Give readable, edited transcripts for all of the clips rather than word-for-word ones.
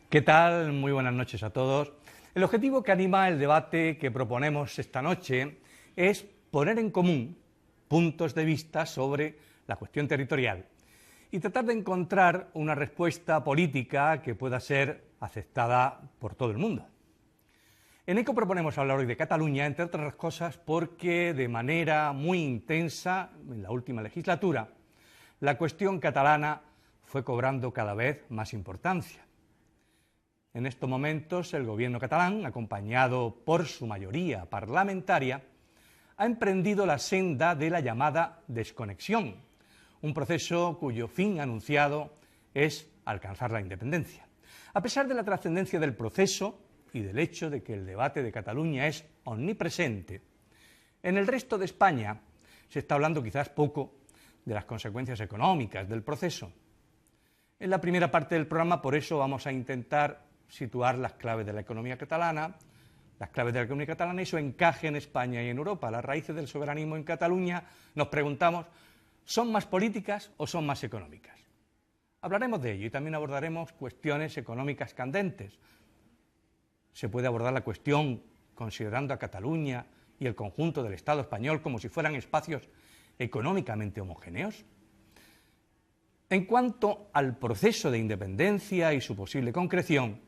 ¿Qué tal? Muy buenas noches a todos. El objetivo que anima el debate que proponemos esta noche es poner en común puntos de vista sobre la cuestión territorial y tratar de encontrar una respuesta política que pueda ser aceptada por todo el mundo. En ECO proponemos hablar hoy de Cataluña, entre otras cosas porque de manera muy intensa en la última legislatura la cuestión catalana fue cobrando cada vez más importancia. En estos momentos el gobierno catalán, acompañado por su mayoría parlamentaria, ha emprendido la senda de la llamada desconexión, un proceso cuyo fin anunciado es alcanzar la independencia. A pesar de la trascendencia del proceso y del hecho de que el debate de Cataluña es omnipresente, en el resto de España se está hablando quizás poco de las consecuencias económicas del proceso. En la primera parte del programa, por eso, vamos a intentar situar las claves de la economía catalana, y su encaje en España y en Europa. Las raíces del soberanismo en Cataluña, nos preguntamos, ¿son más políticas o son más económicas? Hablaremos de ello y también abordaremos cuestiones económicas candentes. ¿Se puede abordar la cuestión considerando a Cataluña y el conjunto del Estado español como si fueran espacios económicamente homogéneos? En cuanto al proceso de independencia y su posible concreción,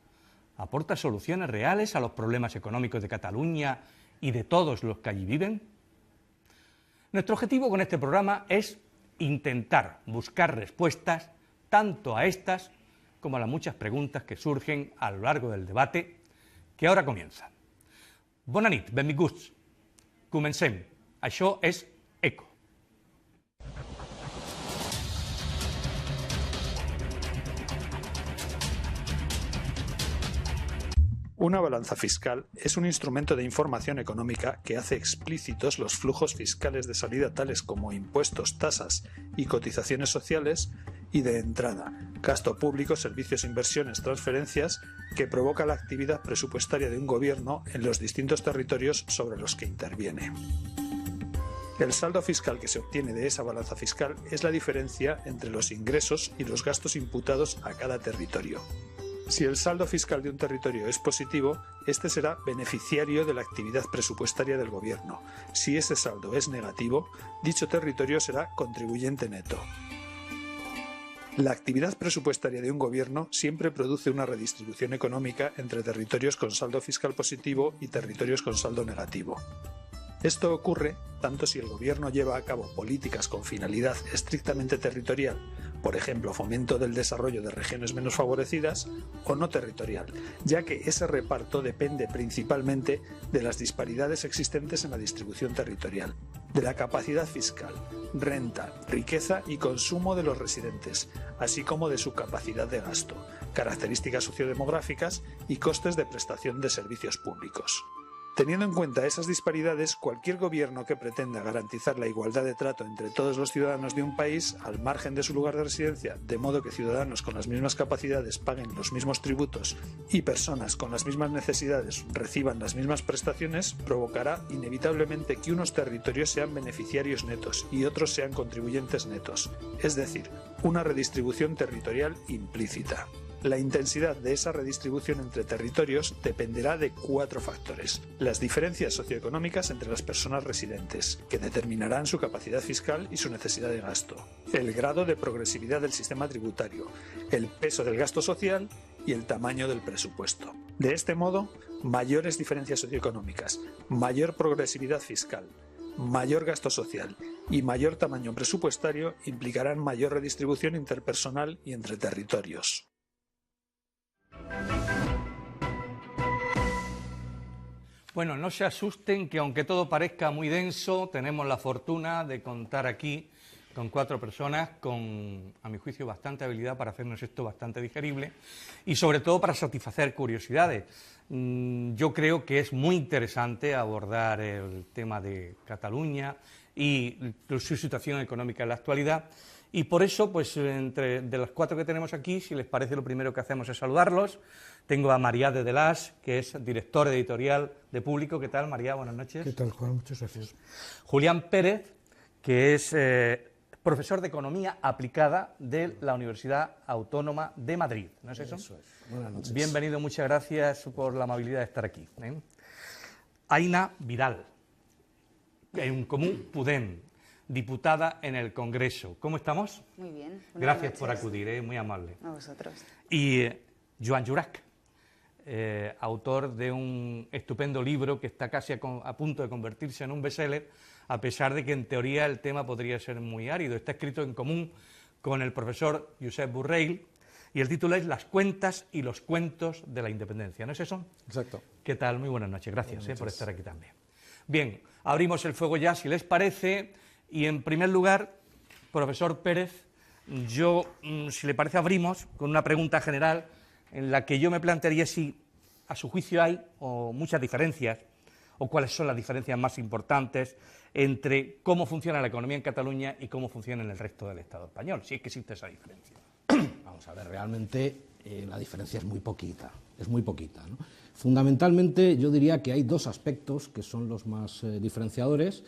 ¿aporta soluciones reales a los problemas económicos de Cataluña y de todos los que allí viven? Nuestro objetivo con este programa es intentar buscar respuestas tanto a estas como a las muchas preguntas que surgen a lo largo del debate que ahora comienza. Bona nit, benvinguts. Comencem. Això és ECO. Una balanza fiscal es un instrumento de información económica que hace explícitos los flujos fiscales de salida tales como impuestos, tasas y cotizaciones sociales y de entrada, gasto público, servicios, inversiones, transferencias que provoca la actividad presupuestaria de un gobierno en los distintos territorios sobre los que interviene. El saldo fiscal que se obtiene de esa balanza fiscal es la diferencia entre los ingresos y los gastos imputados a cada territorio. Si el saldo fiscal de un territorio es positivo, este será beneficiario de la actividad presupuestaria del gobierno. Si ese saldo es negativo, dicho territorio será contribuyente neto. La actividad presupuestaria de un gobierno siempre produce una redistribución económica entre territorios con saldo fiscal positivo y territorios con saldo negativo. Esto ocurre tanto si el gobierno lleva a cabo políticas con finalidad estrictamente territorial, por ejemplo, fomento del desarrollo de regiones menos favorecidas, o no territorial, ya que ese reparto depende principalmente de las disparidades existentes en la distribución territorial, de la capacidad fiscal, renta, riqueza y consumo de los residentes, así como de su capacidad de gasto, características sociodemográficas y costes de prestación de servicios públicos. Teniendo en cuenta esas disparidades, cualquier gobierno que pretenda garantizar la igualdad de trato entre todos los ciudadanos de un país, al margen de su lugar de residencia, de modo que ciudadanos con las mismas capacidades paguen los mismos tributos y personas con las mismas necesidades reciban las mismas prestaciones, provocará inevitablemente que unos territorios sean beneficiarios netos y otros sean contribuyentes netos, es decir, una redistribución territorial implícita. La intensidad de esa redistribución entre territorios dependerá de 4 factores. Las diferencias socioeconómicas entre las personas residentes, que determinarán su capacidad fiscal y su necesidad de gasto. El grado de progresividad del sistema tributario, el peso del gasto social y el tamaño del presupuesto. De este modo, mayores diferencias socioeconómicas, mayor progresividad fiscal, mayor gasto social y mayor tamaño presupuestario implicarán mayor redistribución interpersonal y entre territorios. Bueno, no se asusten que aunque todo parezca muy denso, tenemos la fortuna de contar aquí con 4 personas con, a mi juicio, bastante habilidad para hacernos esto bastante digerible y sobre todo para satisfacer curiosidades. Yo creo que es muy interesante abordar el tema de Cataluña y su situación económica en la actualidad Y por eso, pues de las 4 que tenemos aquí, si les parece, lo primero que hacemos es saludarlos. Tengo a María de Delás, que es directora editorial de Público. ¿Qué tal, María? Buenas noches. ¿Qué tal, Juan? Muchas gracias. Julián Pérez, que es profesor de Economía Aplicada de la Universidad Autónoma de Madrid. ¿No es eso? Eso es. Buenas noches. Bienvenido, muchas gracias por la amabilidad de estar aquí. Aina Vidal, en Comú Podem, diputada en el Congreso. ¿Cómo estamos? Muy bien. Gracias por acudir, muy amable. A vosotros. Y Joan Jurach, autor de un estupendo libro que está casi a punto de convertirse en un bestseller, a pesar de que en teoría el tema podría ser muy árido. Está escrito en común con el profesor Josep Borrell y el título es Las cuentas y los cuentos de la independencia. ¿No es eso? Exacto. ¿Qué tal? Muy buenas noches. Gracias por estar aquí también. Bien, abrimos el fuego ya, si les parece. Y en primer lugar, profesor Pérez, yo, si le parece, abrimos con una pregunta general en la que yo me plantearía si a su juicio hay o muchas diferencias, o cuáles son las diferencias más importantes entre cómo funciona la economía en Cataluña y cómo funciona en el resto del Estado español, si es que existe esa diferencia. Vamos a ver, realmente la diferencia es muy poquita, ¿no? Fundamentalmente yo diría que hay 2 aspectos que son los más diferenciadores.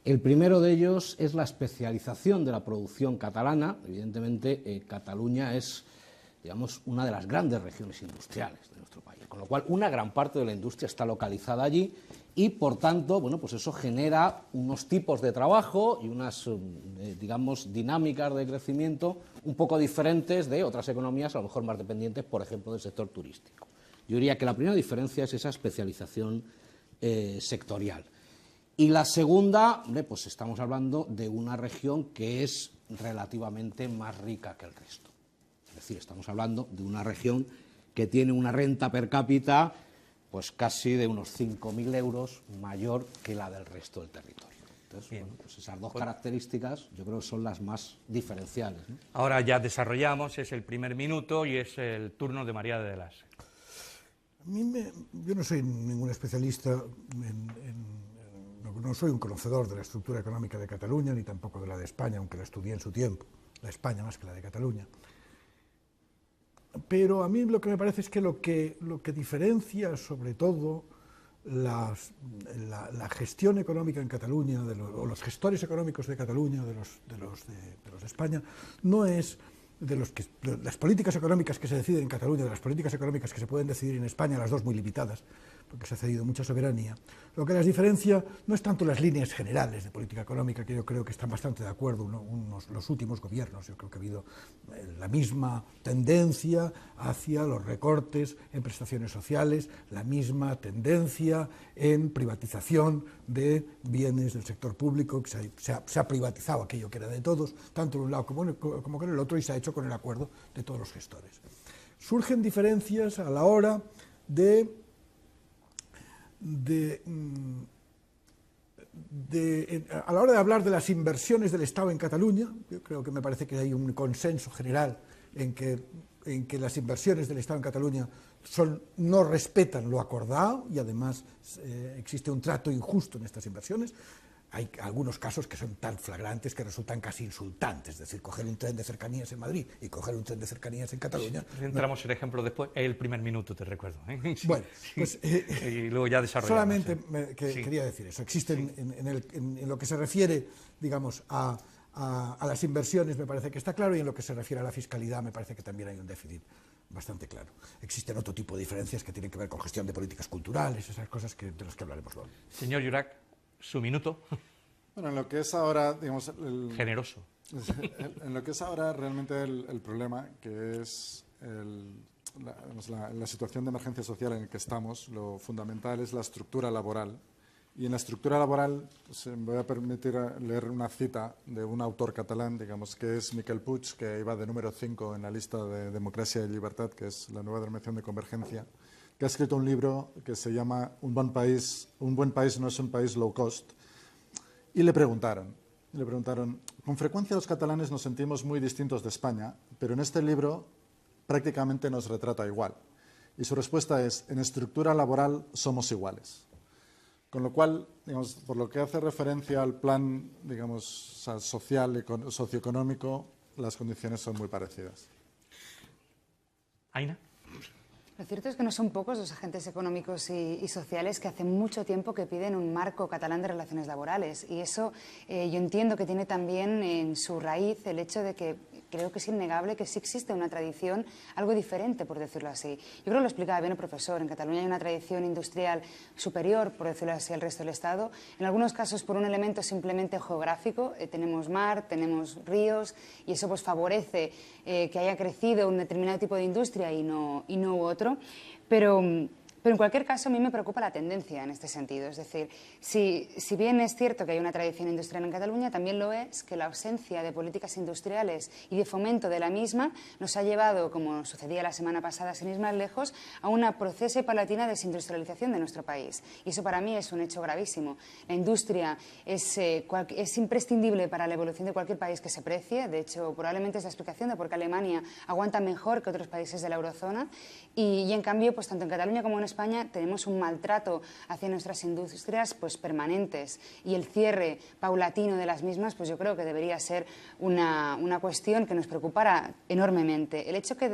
El primero de ellos es la especialización de la producción catalana. Evidentemente, Cataluña es, digamos, una de las grandes regiones industriales de nuestro país, con lo cual una gran parte de la industria está localizada allí y, por tanto, bueno, pues eso genera unos tipos de trabajo y unas, digamos, dinámicas de crecimiento un poco diferentes de otras economías, a lo mejor más dependientes, por ejemplo, del sector turístico. Yo diría que la primera diferencia es esa especialización sectorial. Y la segunda, pues estamos hablando de una región que es relativamente más rica que el resto. Es decir, estamos hablando de una región que tiene una renta per cápita pues casi de unos 5.000 euros mayor que la del resto del territorio. Entonces, bueno, pues esas 2 características yo creo que son las más diferenciales, ¿no? Ahora ya desarrollamos, es el primer minuto y es el turno de María de Delás. Yo no soy ningún especialista, no soy un conocedor de la estructura económica de Cataluña, ni tampoco de la de España, aunque la estudié en su tiempo, la de España más que la de Cataluña. Pero a mí lo que me parece es que lo que diferencia sobre todo la gestión económica en Cataluña, o los gestores económicos de Cataluña, de los de España, no es de las políticas económicas que se deciden en Cataluña, de las políticas económicas que se pueden decidir en España, las 2 muy limitadas, porque se ha cedido mucha soberanía. Lo que las diferencia no es tanto las líneas generales de política económica, que yo creo que están bastante de acuerdo los últimos gobiernos. Yo creo que ha habido la misma tendencia hacia los recortes en prestaciones sociales, la misma tendencia en privatización de bienes del sector público, que se ha privatizado aquello que era de todos, tanto en un lado como en el otro, y se ha hecho con el acuerdo de todos los gestores. Surgen diferencias a la hora de hablar de las inversiones del Estado en Cataluña. Yo creo que me parece que hay un consenso general en que las inversiones del Estado en Cataluña no respetan lo acordado y además existe un trato injusto en estas inversiones. Hay algunos casos que son tan flagrantes que resultan casi insultantes, es decir, coger un tren de cercanías en Madrid y coger un tren de cercanías en Cataluña. Entramos en ejemplo después, el primer minuto, te recuerdo. Sí, bueno, pues y luego ya desarrollamos. Solamente quería decir eso. Existen en lo que se refiere, digamos, a las inversiones, me parece que está claro, y en lo que se refiere a la fiscalidad me parece que también hay un déficit bastante claro. Existen otro tipo de diferencias que tienen que ver con gestión de políticas culturales, esas cosas de las que hablaremos luego. Señor Jurach, su minuto. Bueno, en lo que es ahora, digamos... Generoso. En lo que es ahora realmente el problema, que es la situación de emergencia social en la que estamos, lo fundamental es la estructura laboral. Y en la estructura laboral me voy a permitir leer una cita de un autor catalán, digamos, que es Miquel Puig, que iba de número 5 en la lista de Democracia y Libertad, que es la nueva denominación de Convergencia, que ha escrito un libro que se llama Un buen país no es un país low cost. Y le preguntaron, con frecuencia los catalanes nos sentimos muy distintos de España, pero en este libro prácticamente nos retrata igual. Y su respuesta es, en estructura laboral somos iguales. Con lo cual, digamos, por lo que hace referencia al plan, digamos, social, socioeconómico, las condiciones son muy parecidas. Aina. Lo cierto es que no son pocos los agentes económicos y sociales que hace mucho tiempo que piden un marco catalán de relaciones laborales, y eso yo entiendo que tiene también en su raíz el hecho de que creo que es innegable que sí existe una tradición algo diferente, por decirlo así. Yo creo que lo explicaba bien el profesor. En Cataluña hay una tradición industrial superior, por decirlo así, al resto del Estado. En algunos casos por un elemento simplemente geográfico. Tenemos mar, tenemos ríos, y eso pues favorece que haya crecido un determinado tipo de industria y no otro. Pero en cualquier caso, a mí me preocupa la tendencia en este sentido. Es decir, si bien es cierto que hay una tradición industrial en Cataluña, también lo es que la ausencia de políticas industriales y de fomento de la misma nos ha llevado, como sucedía la semana pasada, sin ir más lejos, a una proceso y paulatina desindustrialización de nuestro país. Y eso para mí es un hecho gravísimo. La industria es imprescindible para la evolución de cualquier país que se precie. De hecho, probablemente es la explicación de por qué Alemania aguanta mejor que otros países de la eurozona. Y en cambio, pues tanto en Cataluña como en España tenemos un maltrato hacia nuestras industrias pues permanentes, y el cierre paulatino de las mismas pues yo creo que debería ser una cuestión que nos preocupara enormemente. El hecho que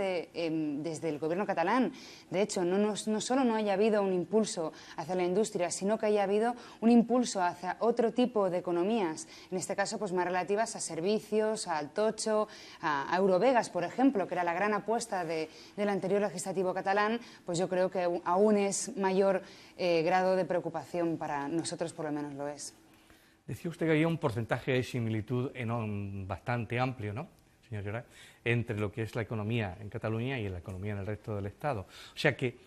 desde el gobierno catalán, de hecho, no solo no haya habido un impulso hacia la industria, sino que haya habido un impulso hacia otro tipo de economías, en este caso pues más relativas a servicios, al tocho, a Eurovegas, por ejemplo, que era la gran apuesta del anterior legislativo catalán, pues yo creo que aún es mayor grado de preocupación para nosotros, por lo menos lo es. Decía usted que había un porcentaje de similitud bastante amplio, ¿no, señor Llorach?, entre lo que es la economía en Cataluña y la economía en el resto del Estado. O sea que,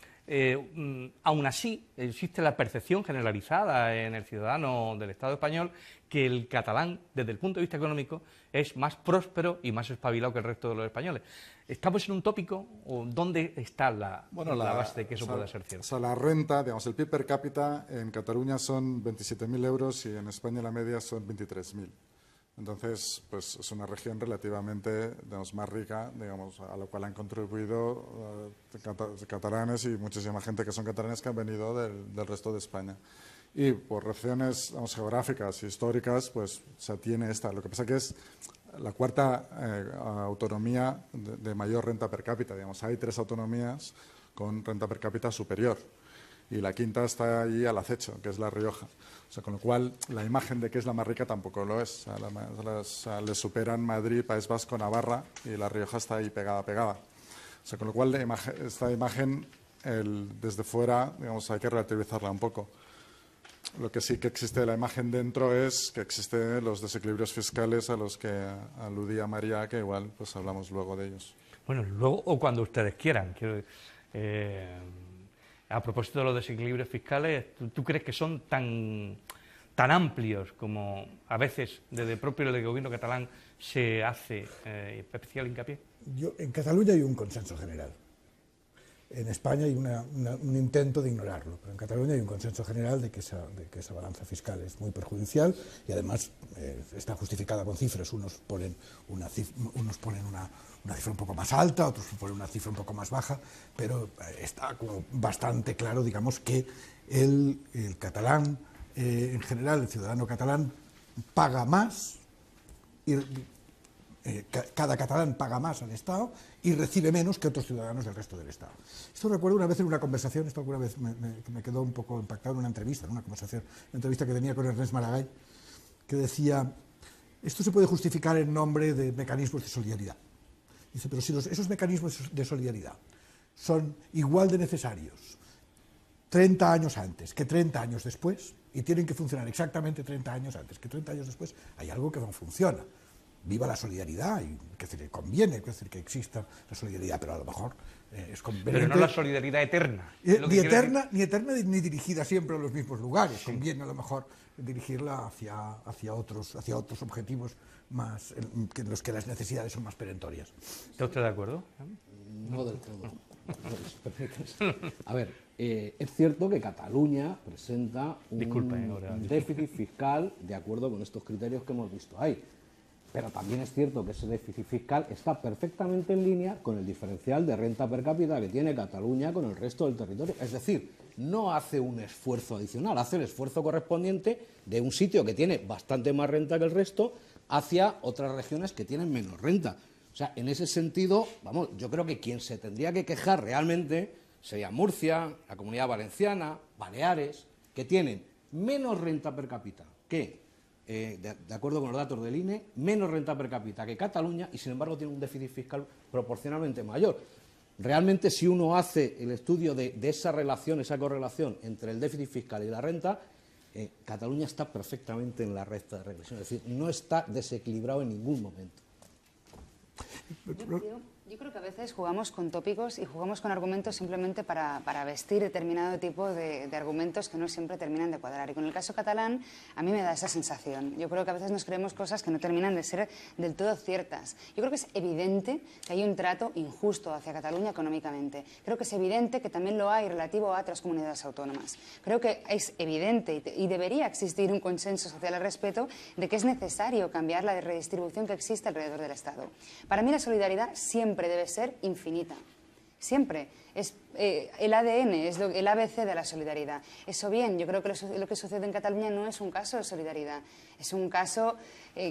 aún así, existe la percepción generalizada en el ciudadano del Estado español que el catalán, desde el punto de vista económico, es más próspero y más espabilado que el resto de los españoles. ¿Estamos en un tópico o dónde está la base de que eso pueda ser cierto? O sea, la renta, digamos, el PIB per cápita en Cataluña son 27.000 euros y en España la media son 23.000. Entonces, pues es una región relativamente, digamos, más rica, digamos, a la cual han contribuido catalanes y muchísima gente que son catalanes que han venido del resto de España. Y por razones, digamos, geográficas y históricas, pues se tiene esta. Lo que pasa que es la cuarta autonomía de mayor renta per cápita. Digamos, hay 3 autonomías con renta per cápita superior y la quinta está allí al acecho, que es La Rioja. O sea, con lo cual, la imagen de que es la más rica tampoco lo es. O sea, le superan Madrid, País Vasco, Navarra, y La Rioja está ahí pegada. O sea, con lo cual, esta imagen, desde fuera, digamos, hay que relativizarla un poco. Lo que sí que existe de la imagen dentro es que existen los desequilibrios fiscales a los que aludía María, que igual pues hablamos luego de ellos. Bueno, luego o cuando ustedes quieran. A propósito de los desequilibrios fiscales, ¿tú crees que son tan amplios como a veces desde el propio gobierno catalán se hace especial hincapié? En Cataluña hay un consenso general. En España hay un intento de ignorarlo, pero en Cataluña hay un consenso general de que esa balanza fiscal es muy perjudicial y además está justificada con cifras. Unos ponen una cifra un poco más alta, otros ponen una cifra un poco más baja, pero está como bastante claro, digamos, que el catalán, en general, el ciudadano catalán, paga más, cada catalán paga más al Estado y recibe menos que otros ciudadanos del resto del Estado. Esto recuerdo una vez en una conversación, esto alguna vez me quedó un poco impactado en una entrevista, una entrevista que tenía con Ernest Maragall, que decía, esto se puede justificar en nombre de mecanismos de solidaridad. Dice, pero si esos mecanismos de solidaridad son igual de necesarios 30 años antes que 30 años después, y tienen que funcionar exactamente 30 años antes que 30 años después, hay algo que no funciona. Viva la solidaridad, y que conviene que exista la solidaridad, pero a lo mejor es conveniente. Pero no la solidaridad eterna. Ni eterna ni dirigida siempre a los mismos lugares. Sí. Conviene a lo mejor dirigirla hacia otros objetivos más, en los que las necesidades son más perentorias. ¿Está usted de acuerdo? No del todo. A ver, es cierto que Cataluña presenta un déficit fiscal de acuerdo con estos criterios que hemos visto ahí. Pero también es cierto que ese déficit fiscal está perfectamente en línea con el diferencial de renta per cápita que tiene Cataluña con el resto del territorio. Es decir, no hace un esfuerzo adicional, hace el esfuerzo correspondiente de un sitio que tiene bastante más renta que el resto hacia otras regiones que tienen menos renta. O sea, en ese sentido, vamos, yo creo que quien se tendría que quejar realmente sería Murcia, la Comunidad Valenciana, Baleares, que tienen menos renta per cápita que, de acuerdo con los datos del INE, menos renta per cápita que Cataluña y, sin embargo, tiene un déficit fiscal proporcionalmente mayor. Realmente, si uno hace el estudio de esa relación, esa correlación entre el déficit fiscal y la renta, Cataluña está perfectamente en la recta de regresión, es decir, no está desequilibrado en ningún momento. Yo creo que a veces jugamos con tópicos y jugamos con argumentos simplemente para vestir determinado tipo de argumentos que no siempre terminan de cuadrar. Y con el caso catalán, a mí me da esa sensación. Yo creo que a veces nos creemos cosas que no terminan de ser del todo ciertas. Yo creo que es evidente que hay un trato injusto hacia Cataluña económicamente. Creo que es evidente que también lo hay relativo a otras comunidades autónomas. Creo que es evidente y debería existir un consenso social al respecto de que es necesario cambiar la redistribución que existe alrededor del Estado. Para mí la solidaridad siempre debe ser infinita. Siempre. Es el ADN, es el ABC de la solidaridad. Eso bien, yo creo que lo que sucede en Cataluña no es un caso de solidaridad. Es un caso...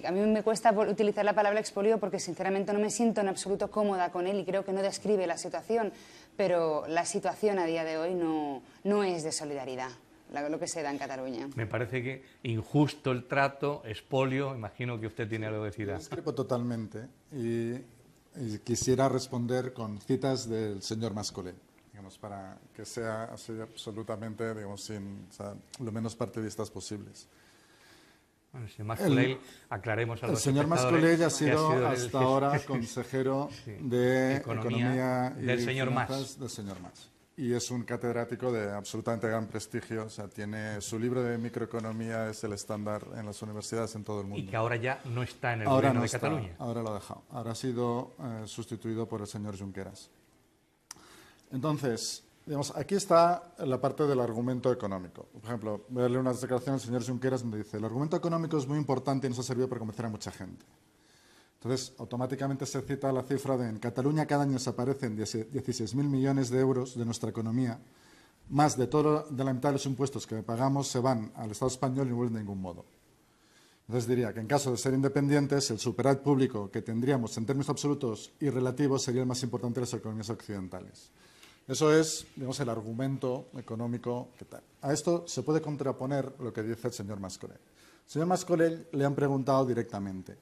a mí me cuesta utilizar la palabra expolio porque sinceramente no me siento en absoluto cómoda con él y creo que no describe la situación. Pero la situación a día de hoy no es de solidaridad, lo que se da en Cataluña. Me parece que injusto el trato, expolio, imagino que usted tiene algo que decir. Yo discrepo totalmente y quisiera responder con citas del señor Mascolell, digamos, para que sea así absolutamente, digamos, sin, o sea, lo menos partidistas posibles. Bueno, el señor Mascolell, aclaremos a los El señor Mascolell ha sido hasta ahora consejero de Economía y del señor Finanzas del señor Mas. Y es un catedrático de absolutamente gran prestigio. O sea, tiene su libro de microeconomía, es el estándar en las universidades en todo el mundo. Y que ahora ya no está en el gobierno de Cataluña. Ahora lo ha dejado. Ahora ha sido sustituido por el señor Junqueras. Entonces, digamos, aquí está la parte del argumento económico. Por ejemplo, voy a leer unas declaraciones del señor Junqueras donde dice: el argumento económico es muy importante y nos ha servido para convencer a mucha gente. Entonces, automáticamente se cita la cifra de en Cataluña cada año desaparecen 16.000 millones de euros de nuestra economía, más de la mitad de los impuestos que pagamos se van al Estado español y no vuelven de ningún modo. Entonces diría que en caso de ser independientes, el superávit público que tendríamos en términos absolutos y relativos sería el más importante de las economías occidentales. Eso es, digamos, el argumento económico que tal. A esto se puede contraponer lo que dice el señor Mascolell. Al señor Mascolell le han preguntado directamente: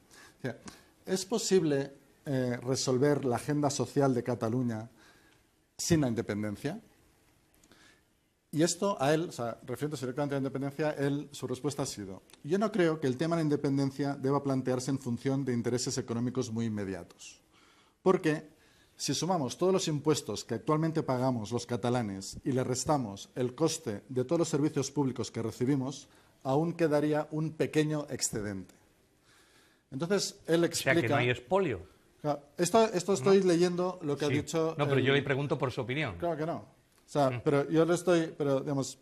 ¿es posible resolver la agenda social de Cataluña sin la independencia? Y esto a él, o sea, refiriéndose directamente a la independencia, su respuesta ha sido: yo no creo que el tema de la independencia deba plantearse en función de intereses económicos muy inmediatos. Porque si sumamos todos los impuestos que actualmente pagamos los catalanes y le restamos el coste de todos los servicios públicos que recibimos, aún quedaría un pequeño excedente. Entonces, él explica... O sea, que no hay expolio. Claro, esto estoy leyendo lo que ha dicho... No, pero yo le pregunto por su opinión. Claro que no. O sea, pero yo le estoy... Pero, digamos,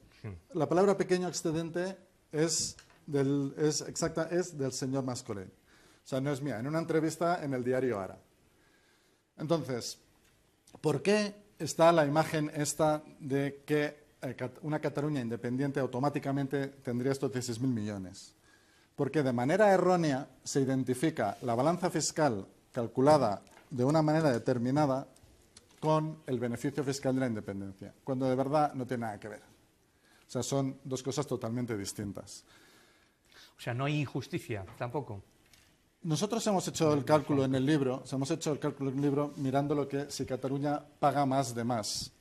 la palabra pequeño excedente es del señor Mascolell. O sea, no es mía. En una entrevista en el diario Ara. Entonces, ¿por qué está la imagen esta de que una Cataluña independiente automáticamente tendría estos 16.000 millones? Porque de manera errónea se identifica la balanza fiscal calculada de una manera determinada con el beneficio fiscal de la independencia, cuando de verdad no tiene nada que ver. O sea, son dos cosas totalmente distintas. O sea, no hay injusticia tampoco. Nosotros hemos hecho el cálculo en el libro, mirando lo que si Cataluña paga más de más.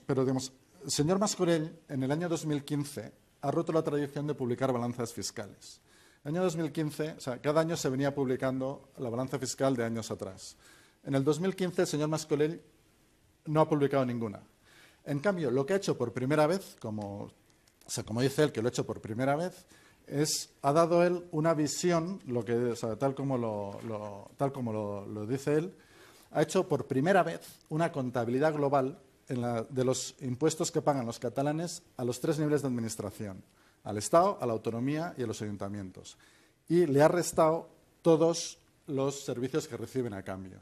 Pero el señor Mascolell en el año 2015 ha roto la tradición de publicar balanzas fiscales. En el año 2015, o sea, cada año se venía publicando la balanza fiscal de años atrás. En el 2015 el señor Mascolell no ha publicado ninguna. En cambio, lo que ha hecho por primera vez, como dice él que lo ha hecho por primera vez, ha dado él una visión, tal como lo dice él, ha hecho por primera vez una contabilidad global de los impuestos que pagan los catalanes a los 3 niveles de administración: al Estado, a la autonomía y a los ayuntamientos. Y le ha restado todos los servicios que reciben a cambio.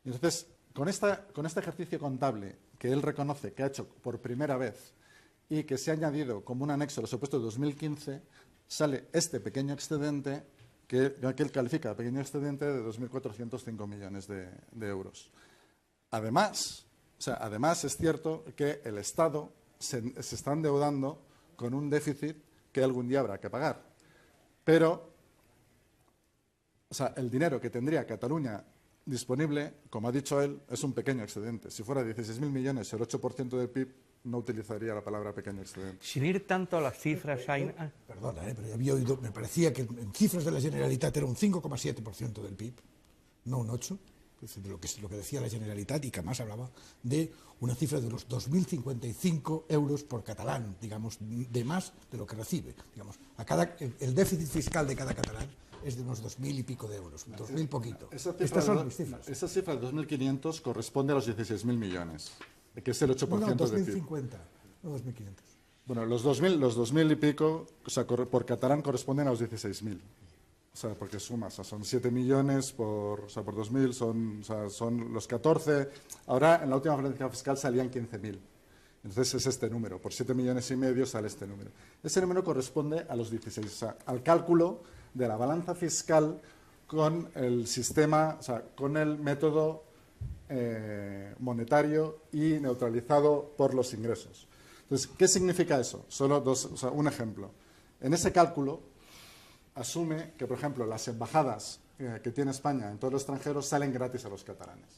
Y entonces, con este ejercicio contable que él reconoce que ha hecho por primera vez y que se ha añadido como un anexo a los presupuestos de 2015, sale este pequeño excedente que él califica de pequeño excedente de 2.405 millones de euros. Además, además es cierto que el Estado se está endeudando con un déficit que algún día habrá que pagar. Pero el dinero que tendría Cataluña disponible, como ha dicho él, es un pequeño excedente. Si fuera 16.000 millones, el 8% del PIB, no utilizaría la palabra pequeño excedente. Sin ir tanto a las cifras, Aina. Perdona, pero había oído, me parecía que en cifras de la Generalitat era un 5,7% del PIB, no un 8%, de lo que decía la Generalitat, y que además hablaba de una cifra de unos 2.055 euros por catalán, digamos, de más de lo que recibe. Digamos, el déficit fiscal de cada catalán es de unos 2.000 y pico de euros, 2.000 poquito. Estas son mis cifras. Esa cifra de 2.500 corresponde a los 16.000 millones, que es el 8% no, 2.050, del PIB. no 2.500. Bueno, los 2.000 y pico, por catalán corresponden a los 16.000. Porque sumas, son 7 millones por 2.000, son los 14. Ahora, en la última planificación fiscal salían 15.000. Entonces es este número, por 7 millones y medio sale este número. Ese número corresponde a los 16, al cálculo de la balanza fiscal con el sistema, con el método monetario y neutralizado por los ingresos. Entonces, ¿qué significa eso? Solo un ejemplo. En ese cálculo asume que, por ejemplo, las embajadas que tiene España en todo el extranjero salen gratis a los catalanes.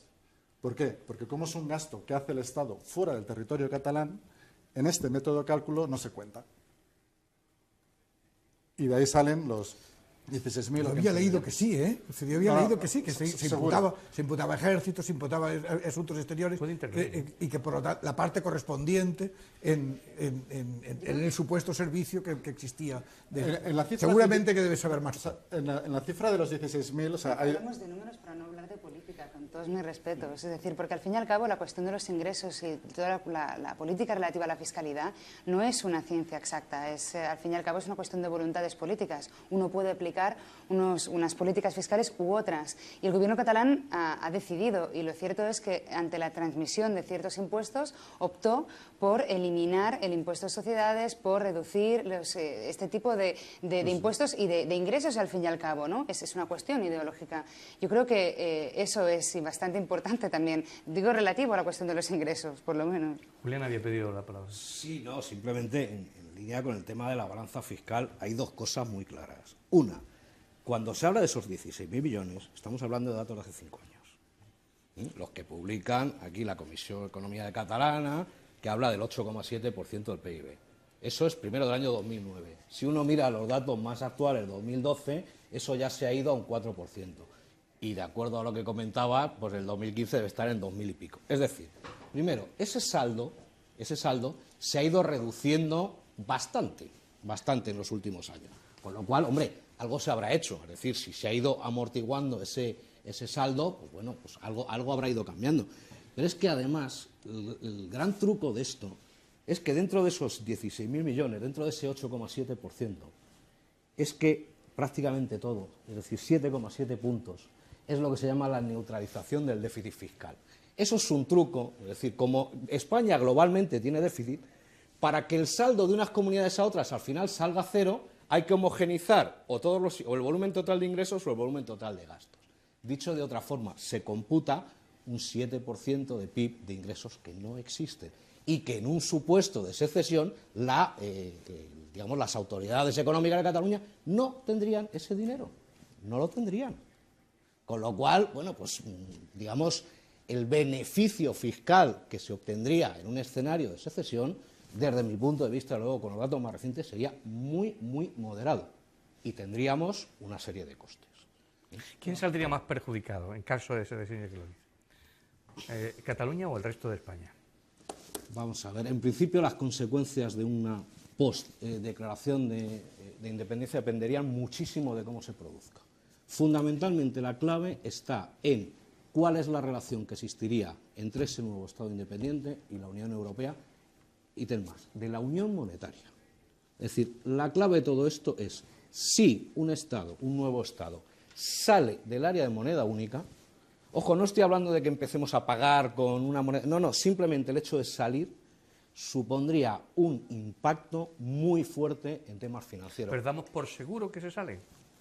¿Por qué? Porque como es un gasto que hace el Estado fuera del territorio catalán, en este método de cálculo no se cuenta. Y de ahí salen los 16.000. Yo había leído que sí, ¿eh? Yo había leído que sí, que se imputaba ejército, se imputaba asuntos exteriores, y que por lo tanto la parte correspondiente en el supuesto servicio que existía. Seguramente que debe saber más. En la cifra de los 16.000... Hablamos de números para no hablar de política, con todos mis respetos. Es decir, porque al fin y al cabo la cuestión de los ingresos y toda la política relativa a la fiscalidad no es una ciencia exacta. Al fin y al cabo es una cuestión de voluntades políticas. Uno puede aplicar unas políticas fiscales u otras. Y el gobierno catalán ha decidido, y lo cierto es que ante la transmisión de ciertos impuestos optó por eliminar el impuesto de sociedades, por reducir este tipo de impuestos y de ingresos al fin y al cabo, ¿no? Es una cuestión ideológica. Yo creo que eso es bastante importante también. Digo relativo a la cuestión de los ingresos, por lo menos. Julián había pedido la palabra. Sí, no, simplemente en línea con el tema de la balanza fiscal hay dos cosas muy claras. Una, cuando se habla de esos 16.000 millones, estamos hablando de datos de hace 5 años. Los que publican aquí la Comisión de Economía Catalana, que habla del 8,7% del PIB. Eso es primero del año 2009. Si uno mira los datos más actuales, 2012, eso ya se ha ido a un 4%. Y de acuerdo a lo que comentaba, pues el 2015 debe estar en 2.000 y pico. Es decir, primero, ese saldo se ha ido reduciendo bastante en los últimos años. Con lo cual, hombre, algo se habrá hecho. Es decir, si se ha ido amortiguando ese saldo, pues bueno, pues algo habrá ido cambiando. Pero es que además, el gran truco de esto es que dentro de esos 16.000 millones, dentro de ese 8,7%, es que prácticamente todo, es decir, 7,7 puntos, es lo que se llama la neutralización del déficit fiscal. Eso es un truco, es decir, como España globalmente tiene déficit, para que el saldo de unas comunidades a otras al final salga cero, hay que homogeneizar o el volumen total de ingresos o el volumen total de gastos. Dicho de otra forma, se computa un 7% de PIB de ingresos que no existen y que en un supuesto de secesión las autoridades económicas de Cataluña no tendrían ese dinero, no lo tendrían. Con lo cual, bueno, pues digamos, el beneficio fiscal que se obtendría en un escenario de secesión, desde mi punto de vista, luego con los datos más recientes, sería muy, muy moderado y tendríamos una serie de costes. ¿Quién saldría más perjudicado en caso de secesión que lo dice? ¿Cataluña o el resto de España? Vamos a ver, en principio las consecuencias de una post-declaración de independencia dependerían muchísimo de cómo se produzca. Fundamentalmente la clave está en cuál es la relación que existiría entre ese nuevo Estado independiente y la Unión Europea, y ten más, de la unión monetaria. Es decir, la clave de todo esto es si un nuevo Estado, sale del área de moneda única. Ojo, no estoy hablando de que empecemos a pagar con una moneda, no, simplemente el hecho de salir supondría un impacto muy fuerte en temas financieros. ¿Pero damos por seguro que se sale?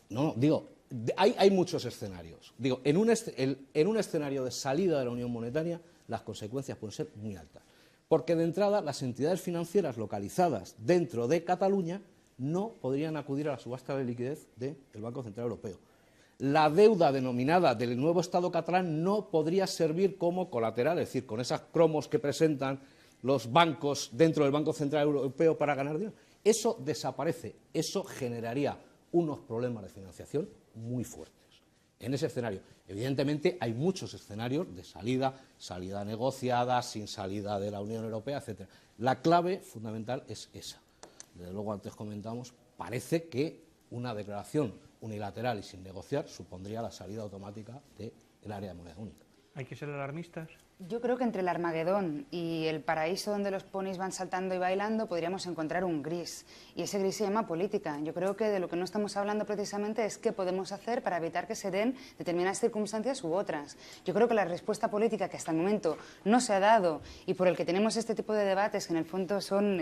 No, digo, hay muchos escenarios. Digo, en un escenario de salida de la Unión Monetaria, las consecuencias pueden ser muy altas. Porque de entrada, las entidades financieras localizadas dentro de Cataluña no podrían acudir a la subasta de liquidez del Banco Central Europeo. La deuda denominada del nuevo Estado catalán no podría servir como colateral, es decir, con esas cromos que presentan los bancos dentro del Banco Central Europeo para ganar dinero. Eso desaparece, eso generaría unos problemas de financiación muy fuertes. En ese escenario, evidentemente, hay muchos escenarios de salida negociada, sin salida de la Unión Europea, etc. La clave fundamental es esa. Desde luego, antes comentamos, parece que una declaración unilateral y sin negociar supondría la salida automática del área de moneda única. ¿Hay que ser alarmistas? Yo creo que entre el Armagedón y el paraíso donde los ponis van saltando y bailando podríamos encontrar un gris, y ese gris se llama política. Yo creo que de lo que no estamos hablando precisamente es qué podemos hacer para evitar que se den determinadas circunstancias u otras. Yo creo que la respuesta política que hasta el momento no se ha dado y por el que tenemos este tipo de debates que en el fondo son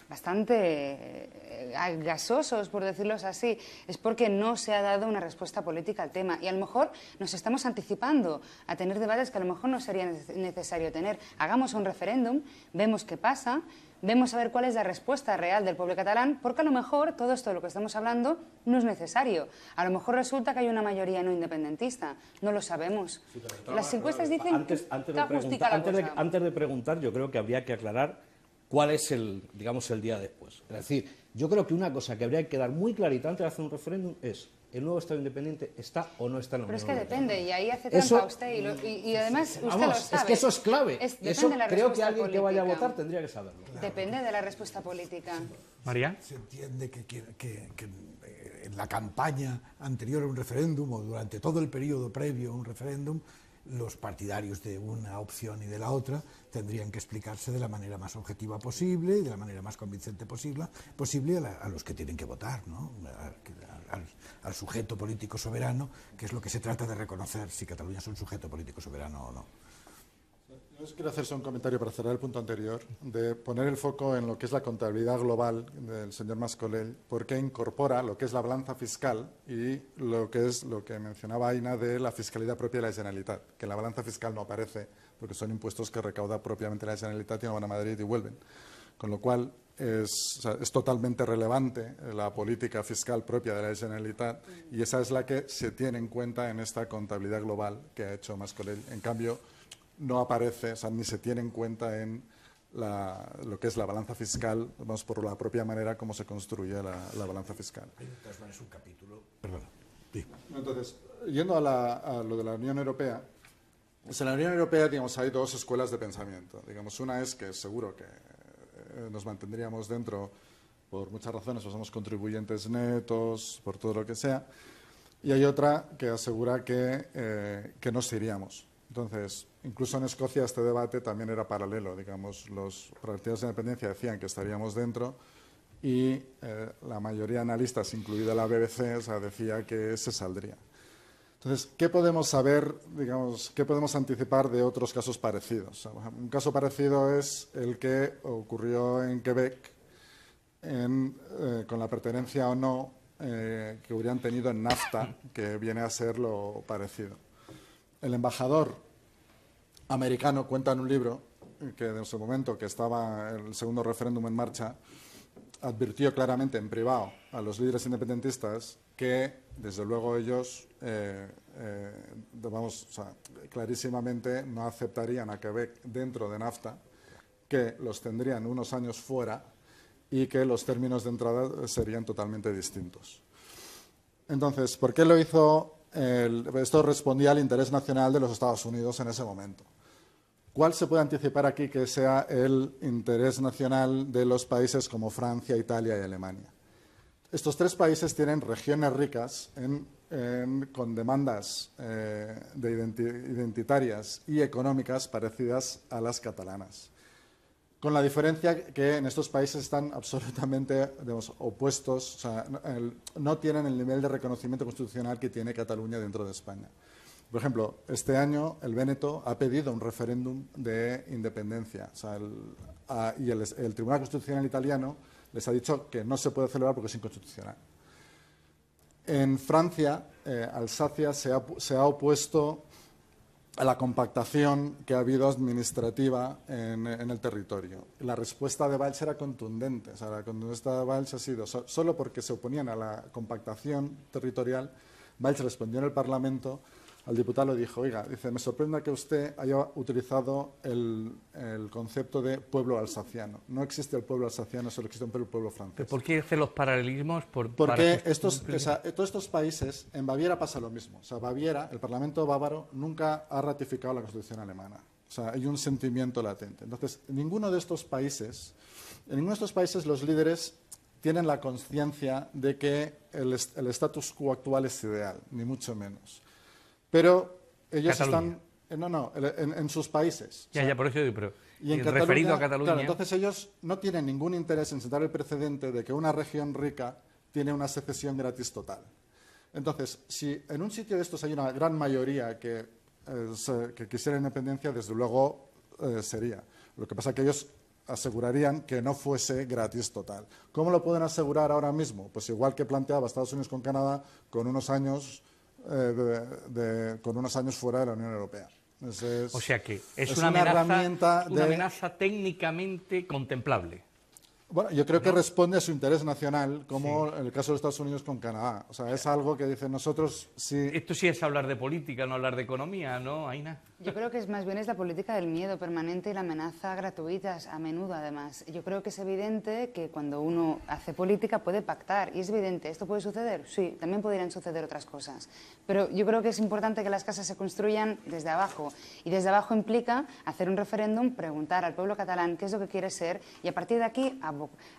bastante gasosos, por decirlo así, es porque no se ha dado una respuesta política al tema, y a lo mejor nos estamos anticipando a tener debates que a lo mejor no sería necesario tener. Hagamos un referéndum, vemos qué pasa, vemos a ver cuál es la respuesta real del pueblo catalán, porque a lo mejor todo esto de lo que estamos hablando no es necesario. A lo mejor resulta que hay una mayoría no independentista, no lo sabemos. Las encuestas dicen antes de preguntar, yo creo que habría que aclarar cuál es el día después. Es decir, yo creo que una cosa que habría que quedar muy clarita antes de hacer un referéndum es: ¿el nuevo Estado independiente está o no está en la Unión Europea? Pero es que depende, y ahí hace trampa usted, y además usted lo sabe. Es que eso es clave. Depende de la creo que respuesta alguien que vaya a política. votar tendría que saberlo. Claro. Depende de la respuesta política. María. Se entiende que en la campaña anterior a un referéndum o durante todo el periodo previo a un referéndum, los partidarios de una opción y de la otra tendrían que explicarse de la manera más objetiva posible y de la manera más convincente posible a los que tienen que votar, ¿no? Al sujeto político soberano, que es lo que se trata de reconocer si Cataluña es un sujeto político soberano o no. Yo quiero hacerse un comentario para cerrar el punto anterior, de poner el foco en lo que es la contabilidad global del señor Mas-Colell, porque incorpora lo que es la balanza fiscal y lo que mencionaba Aina de la fiscalidad propia de la Generalitat, que en la balanza fiscal no aparece, porque son impuestos que recauda propiamente la Generalitat y no van a Madrid y vuelven. Con lo cual es totalmente relevante la política fiscal propia de la Generalitat, y esa es la que se tiene en cuenta en esta contabilidad global que ha hecho Mas-Colell. En cambio, no aparece, ni se tiene en cuenta en lo que es la balanza fiscal, vamos, por la propia manera como se construye la balanza fiscal. Es un capítulo. Perdona. Sí. Entonces, yendo a lo de la Unión Europea, pues en la Unión Europea, digamos, hay dos escuelas de pensamiento. Digamos, una es que seguro que nos mantendríamos dentro por muchas razones, pues somos contribuyentes netos, por todo lo que sea, y hay otra que asegura que nos iríamos. Entonces, incluso en Escocia este debate también era paralelo, digamos, los partidos de independencia decían que estaríamos dentro y la mayoría de analistas, incluida la BBC, decía que se saldría. Entonces, ¿qué podemos saber, digamos, qué podemos anticipar de otros casos parecidos? Un caso parecido es el que ocurrió en Quebec con la pertenencia o no que hubieran tenido en NAFTA, que viene a ser lo parecido. El embajador americano cuenta en un libro que en su momento que estaba el segundo referéndum en marcha, advirtió claramente en privado a los líderes independentistas que, desde luego, ellos clarísimamente no aceptarían a Quebec dentro de NAFTA, que los tendrían unos años fuera y que los términos de entrada serían totalmente distintos. Entonces, ¿por qué lo hizo? Esto respondía al interés nacional de los Estados Unidos en ese momento. ¿Cuál se puede anticipar aquí que sea el interés nacional de los países como Francia, Italia y Alemania? Estos tres países tienen regiones ricas con demandas identitarias y económicas parecidas a las catalanas, con la diferencia que en estos países están absolutamente, digamos, opuestos, o sea, no tienen el nivel de reconocimiento constitucional que tiene Cataluña dentro de España. Por ejemplo, este año el Véneto ha pedido un referéndum de independencia, o sea, y el Tribunal Constitucional italiano les ha dicho que no se puede celebrar porque es inconstitucional. En Francia, Alsacia se ha opuesto a la compactación que ha habido administrativa en el territorio. La respuesta de Valls era contundente. O sea, la respuesta de Valls ha sido solo porque se oponían a la compactación territorial. Valls respondió en el Parlamento, al diputado le dijo, oiga, dice, me sorprende que usted haya utilizado el concepto de pueblo alsaciano. No existe el pueblo alsaciano, solo existe un pueblo francés. ¿Por qué hace los paralelismos? Porque todos estos países, en Baviera pasa lo mismo. O sea, Baviera, el Parlamento bávaro, nunca ha ratificado la Constitución alemana. O sea, hay un sentimiento latente. Entonces, en ninguno de estos países los líderes tienen la conciencia de que el status quo actual es ideal, ni mucho menos. Pero ellos Cataluña. están en sus países. Ya, por eso digo, pero y en referido a Cataluña. Claro, entonces ellos no tienen ningún interés en sentar el precedente de que una región rica tiene una secesión gratis total. Entonces, si en un sitio de estos hay una gran mayoría que quisiera independencia, desde luego sería. Lo que pasa es que ellos asegurarían que no fuese gratis total. ¿Cómo lo pueden asegurar ahora mismo? Pues igual que planteaba Estados Unidos con Canadá, con unos años fuera de la Unión Europea. O sea que es una herramienta una amenaza técnicamente contemplable. Bueno, yo creo que responde a su interés nacional, como en el caso de Estados Unidos con Canadá. O sea, es algo que dicen nosotros sí. Esto sí es hablar de política, no hablar de economía, ¿no, Aina? Yo creo que es más bien la política del miedo permanente y la amenaza gratuitas, a menudo además. Yo creo que es evidente que cuando uno hace política puede pactar, y es evidente, ¿esto puede suceder? Sí, también podrían suceder otras cosas. Pero yo creo que es importante que las casas se construyan desde abajo, y desde abajo implica hacer un referéndum, preguntar al pueblo catalán qué es lo que quiere ser, y a partir de aquí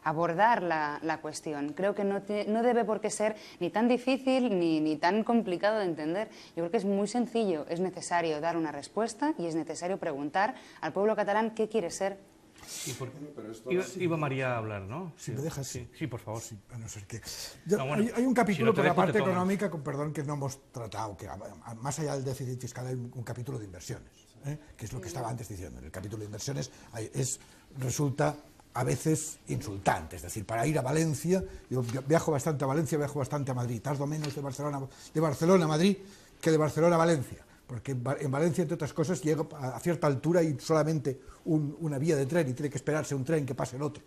abordar la cuestión. Creo que no debe por qué ser ni tan difícil ni tan complicado de entender. Yo creo que es muy sencillo, es necesario dar una respuesta y es necesario preguntar al pueblo catalán qué quiere ser. Iba María a hablar, ¿no? Si me dejas. Sí, por favor. Sí, a no ser que... hay un si no capítulo por la parte tomas. económica, perdón, que no hemos tratado, que más allá del déficit fiscal hay un capítulo de inversiones, que es lo que estaba antes diciendo. En el capítulo de inversiones resulta a veces insultante, es decir, para ir a Valencia, yo viajo bastante a Valencia, viajo bastante a Madrid, tardo menos de Barcelona a Madrid que de Barcelona a Valencia, porque en Valencia, entre otras cosas, llega a cierta altura y solamente una vía de tren y tiene que esperarse un tren que pase el otro.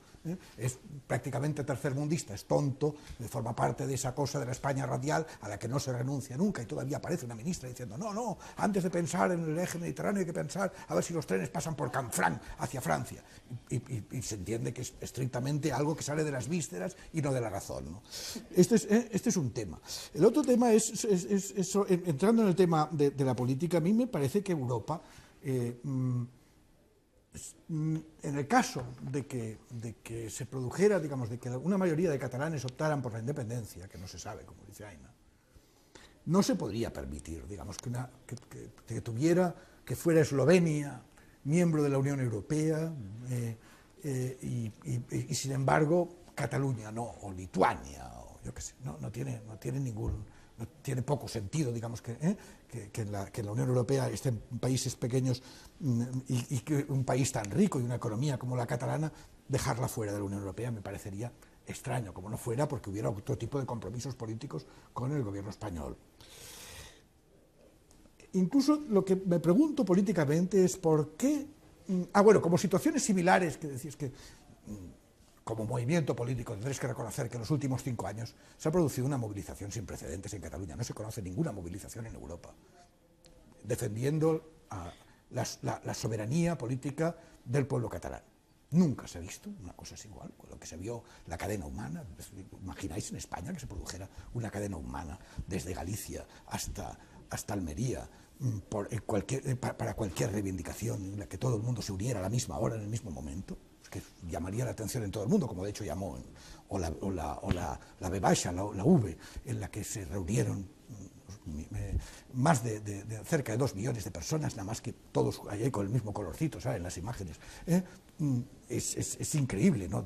Es prácticamente tercermundista, es tonto, forma parte de esa cosa de la España radial a la que no se renuncia nunca, y todavía aparece una ministra diciendo no, antes de pensar en el eje mediterráneo hay que pensar a ver si los trenes pasan por Canfranc hacia Francia, y se entiende que es estrictamente algo que sale de las vísceras y no de la razón, ¿no? Este es un tema. El otro tema es entrando en el tema de la política, a mí me parece que Europa en el caso de que se produjera, digamos, de que una mayoría de catalanes optaran por la independencia, que no se sabe, como dice Aina, no se podría permitir, digamos, que fuera Eslovenia miembro de la Unión Europea y sin embargo Cataluña no, o Lituania, o yo qué sé, no tiene poco sentido, digamos, que en la Unión Europea estén países pequeños y que un país tan rico y una economía como la catalana, dejarla fuera de la Unión Europea me parecería extraño, como no fuera porque hubiera otro tipo de compromisos políticos con el gobierno español. Incluso lo que me pregunto políticamente es por qué... como situaciones similares, que decís que... como movimiento político tendréis que reconocer que en los últimos 5 años se ha producido una movilización sin precedentes en Cataluña. No se conoce ninguna movilización en Europa defendiendo la soberanía política del pueblo catalán. Nunca se ha visto una cosa así igual, con lo que se vio la cadena humana. ¿Imagináis en España que se produjera una cadena humana desde Galicia hasta Almería para cualquier reivindicación en la que todo el mundo se uniera a la misma hora, en el mismo momento? Que llamaría la atención en todo el mundo, como de hecho llamó, o la B baixa, la V, en la que se reunieron más de cerca de 2 millones de personas, nada más que todos ahí con el mismo colorcito, ¿sabes? En las imágenes. Es increíble, ¿no?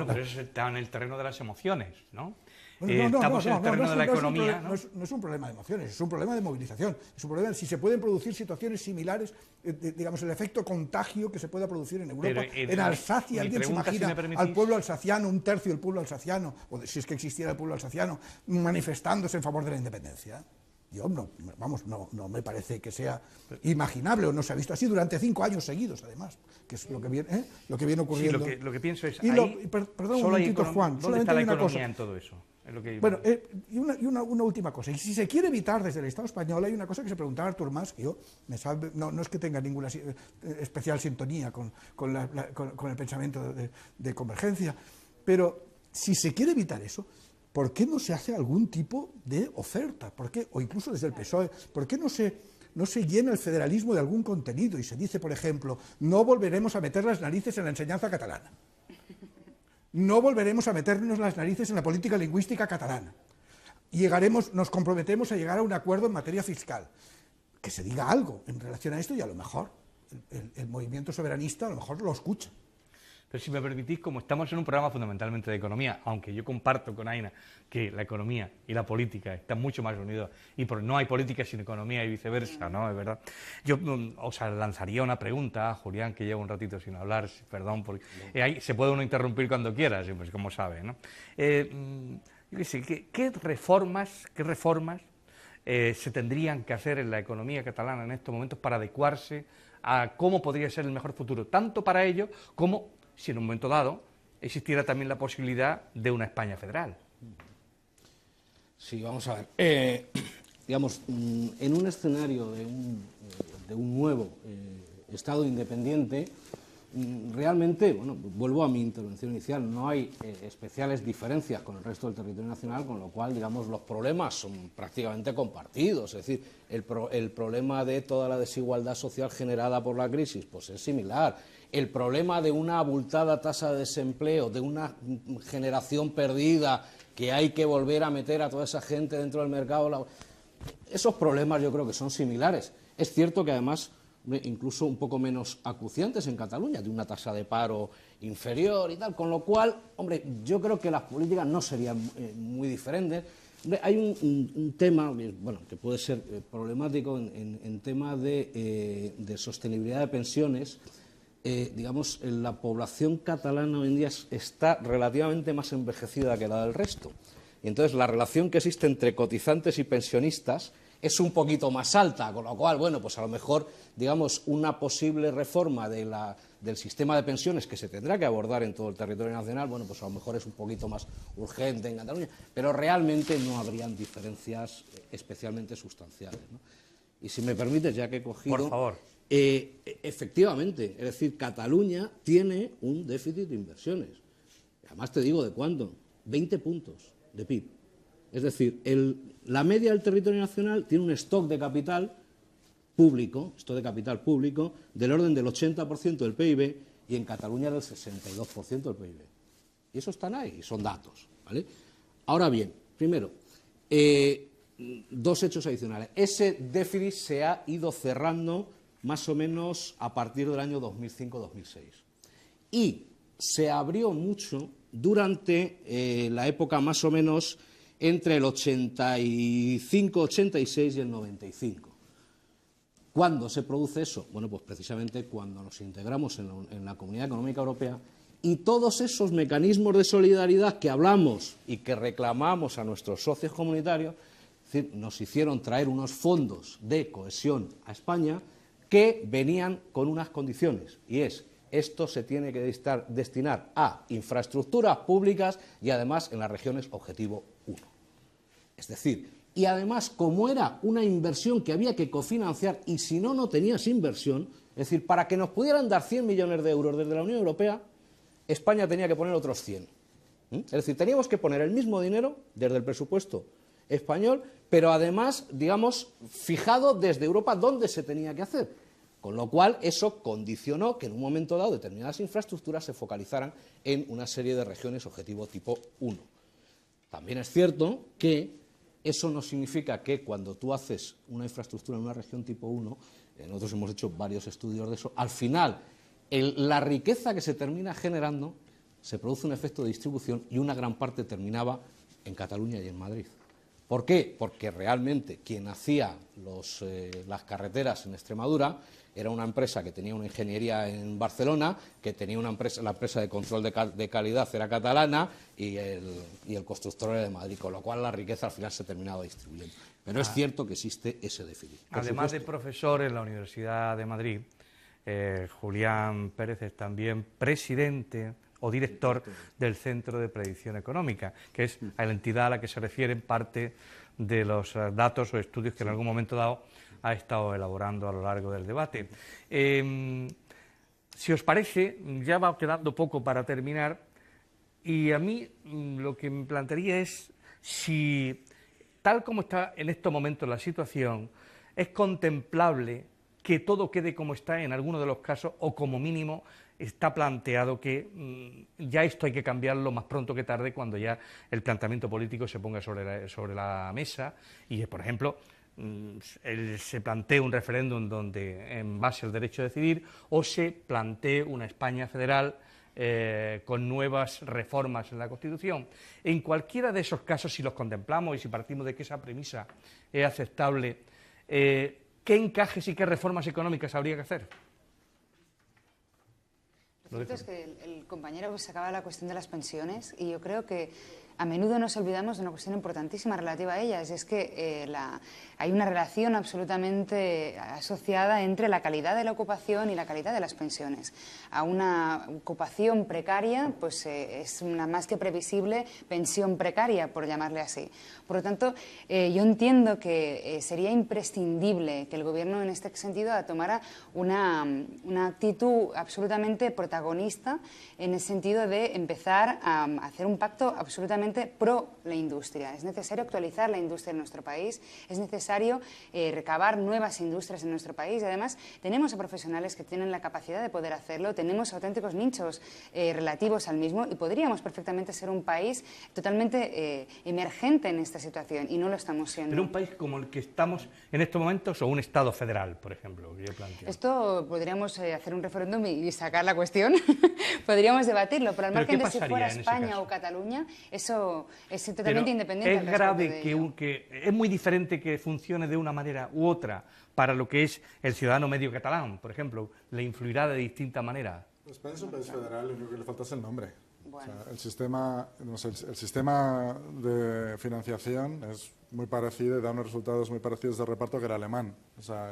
Pero eso está en el terreno de las emociones, ¿no? Estamos en el terreno de la economía, ¿no? No es un problema de emociones, es un problema de movilización. Es un problema de si se pueden producir situaciones similares, digamos, el efecto contagio que se pueda producir en Europa. En Alsacia, ¿alguien se imagina al pueblo alsaciano, un tercio del pueblo alsaciano, o si es que existiera el pueblo alsaciano, manifestándose en favor de la independencia? independencia. Yo no me parece que sea imaginable, o no se ha visto así durante 5 años seguidos, además, que es lo que viene ocurriendo. Sí, lo que pienso es, perdón un momentito, Juan, ¿dónde está la hay una economía cosa en todo eso? Es lo que... Bueno, y una última cosa. Y si se quiere evitar desde el Estado español, hay una cosa que se preguntaba Artur Mas, que yo no es que tenga ninguna especial sintonía con el pensamiento de convergencia, pero si se quiere evitar eso, ¿por qué no se hace algún tipo de oferta? ¿Por qué? O incluso desde el PSOE, ¿por qué no se llena el federalismo de algún contenido y se dice, por ejemplo, no volveremos a meter las narices en la enseñanza catalana? No volveremos a meternos las narices en la política lingüística catalana. Nos comprometemos a llegar a un acuerdo en materia fiscal. Que se diga algo en relación a esto y a lo mejor el movimiento soberanista a lo mejor lo escucha. Pero si me permitís, como estamos en un programa fundamentalmente de economía, aunque yo comparto con Aina que la economía y la política están mucho más unidos y no hay política sin economía y viceversa, ¿no? Es verdad. Yo os lanzaría una pregunta a Julián, que lleva un ratito sin hablar, perdón, porque ahí se puede uno interrumpir cuando quiera, pues, como sabe, ¿no? ¿Qué reformas se tendrían que hacer en la economía catalana en estos momentos para adecuarse a cómo podría ser el mejor futuro, tanto para ellos como si en un momento dado existiera también la posibilidad de una España federal? Sí, vamos a ver. Digamos, en un escenario de un nuevo Estado independiente, realmente, bueno, vuelvo a mi intervención inicial, no hay especiales diferencias con el resto del territorio nacional, con lo cual, digamos, los problemas son prácticamente compartidos. Es decir, el problema de toda la desigualdad social generada por la crisis, pues es similar. El problema de una abultada tasa de desempleo, de una generación perdida, que hay que volver a meter a toda esa gente dentro del mercado, esos problemas yo creo que son similares. Es cierto que además, incluso un poco menos acuciantes en Cataluña, de una tasa de paro inferior y tal, con lo cual, hombre, yo creo que las políticas no serían muy diferentes. Hay un tema, bueno, que puede ser problemático en tema de sostenibilidad de pensiones. Digamos, la población catalana hoy en día está relativamente más envejecida que la del resto. Y entonces la relación que existe entre cotizantes y pensionistas es un poquito más alta, con lo cual, bueno, pues a lo mejor, digamos, una posible reforma del sistema de pensiones que se tendrá que abordar en todo el territorio nacional, bueno, pues a lo mejor es un poquito más urgente en Cataluña, pero realmente no habrían diferencias especialmente sustanciales, ¿no? Y si me permites, ya que he cogido... Por favor. Efectivamente, es decir, Cataluña tiene un déficit de inversiones. Además te digo de cuánto, 20 puntos de PIB. Es decir, la media del territorio nacional tiene un stock de capital público, del orden del 80% del PIB y en Cataluña del 62% del PIB. Y eso están ahí, son datos, ¿vale? Ahora bien, primero, dos hechos adicionales. Ese déficit se ha ido cerrando más o menos a partir del año 2005-2006. Y se abrió mucho durante la época más o menos entre el 85-86 y el 95. ¿Cuándo se produce eso? Bueno, pues precisamente cuando nos integramos en la Comunidad Económica Europea y todos esos mecanismos de solidaridad que hablamos y que reclamamos a nuestros socios comunitarios, es decir, nos hicieron traer unos fondos de cohesión a España que venían con unas condiciones, y esto se tiene que destinar a infraestructuras públicas y además en las regiones objetivo 1. Es decir, y además como era una inversión que había que cofinanciar y si no, no tenías inversión, es decir, para que nos pudieran dar 100 millones de euros desde la Unión Europea, España tenía que poner otros 100. Es decir, teníamos que poner el mismo dinero desde el presupuesto español, pero además, digamos, fijado desde Europa dónde se tenía que hacer. Con lo cual, eso condicionó que en un momento dado determinadas infraestructuras se focalizaran en una serie de regiones objetivo tipo 1. También es cierto que eso no significa que cuando tú haces una infraestructura en una región tipo 1, nosotros hemos hecho varios estudios de eso, al final la riqueza que se termina generando se produce un efecto de distribución y una gran parte terminaba en Cataluña y en Madrid. ¿Por qué? Porque realmente quien hacía las carreteras en Extremadura era una empresa que tenía una ingeniería en Barcelona, que tenía la empresa de control de calidad era catalana y el constructor era de Madrid, con lo cual la riqueza al final se terminaba distribuyendo. Pero es cierto que existe ese déficit. Además de profesor en la Universidad de Madrid, Julián Pérez es también presidente o director del Centro de Predicción Económica, que es la entidad a la que se refieren parte de los datos o estudios que en algún momento dado ha estado elaborando a lo largo del debate. Si os parece, ya va quedando poco para terminar, y a mí lo que me plantearía es si, tal como está en estos momentos la situación, es contemplable que todo quede como está en alguno de los casos, o como mínimo está planteado que ya esto hay que cambiarlo más pronto que tarde, cuando ya el planteamiento político se ponga sobre la mesa y, por ejemplo, se plantee un referéndum donde, en base al derecho a decidir, o se plantee una España federal con nuevas reformas en la Constitución. En cualquiera de esos casos, si los contemplamos y si partimos de que esa premisa es aceptable, ¿qué encajes y qué reformas económicas habría que hacer? Lo cierto es que el compañero sacaba la cuestión de las pensiones, y yo creo que a menudo nos olvidamos de una cuestión importantísima relativa a ellas, y es que hay una relación absolutamente asociada entre la calidad de la ocupación y la calidad de las pensiones. A una ocupación precaria, pues es una más que previsible pensión precaria, por llamarle así. Por lo tanto, yo entiendo que sería imprescindible que el Gobierno en este sentido tomara una actitud absolutamente protagonista, en el sentido de empezar a hacer un pacto absolutamente pro la industria. Es necesario actualizar la industria en nuestro país, es necesario recabar nuevas industrias en nuestro país, y además tenemos a profesionales que tienen la capacidad de poder hacerlo, tenemos auténticos nichos relativos al mismo, y podríamos perfectamente ser un país totalmente emergente en esta situación, y no lo estamos siendo. Pero un país como el que estamos en estos momentos, o un Estado federal, por ejemplo, que yo planteo. Esto podríamos hacer un referéndum y sacar la cuestión, podríamos debatirlo, pero al margen de si fuera España o Cataluña, eso es totalmente independiente. Es grave que es muy diferente que funcione de una manera u otra para lo que es el ciudadano medio catalán, por ejemplo, le influirá de distinta manera. España es un país federal, lo único que le falta es el nombre. Bueno. O sea, el sistema de financiación es muy parecido y da unos resultados muy parecidos de reparto que el alemán. O sea,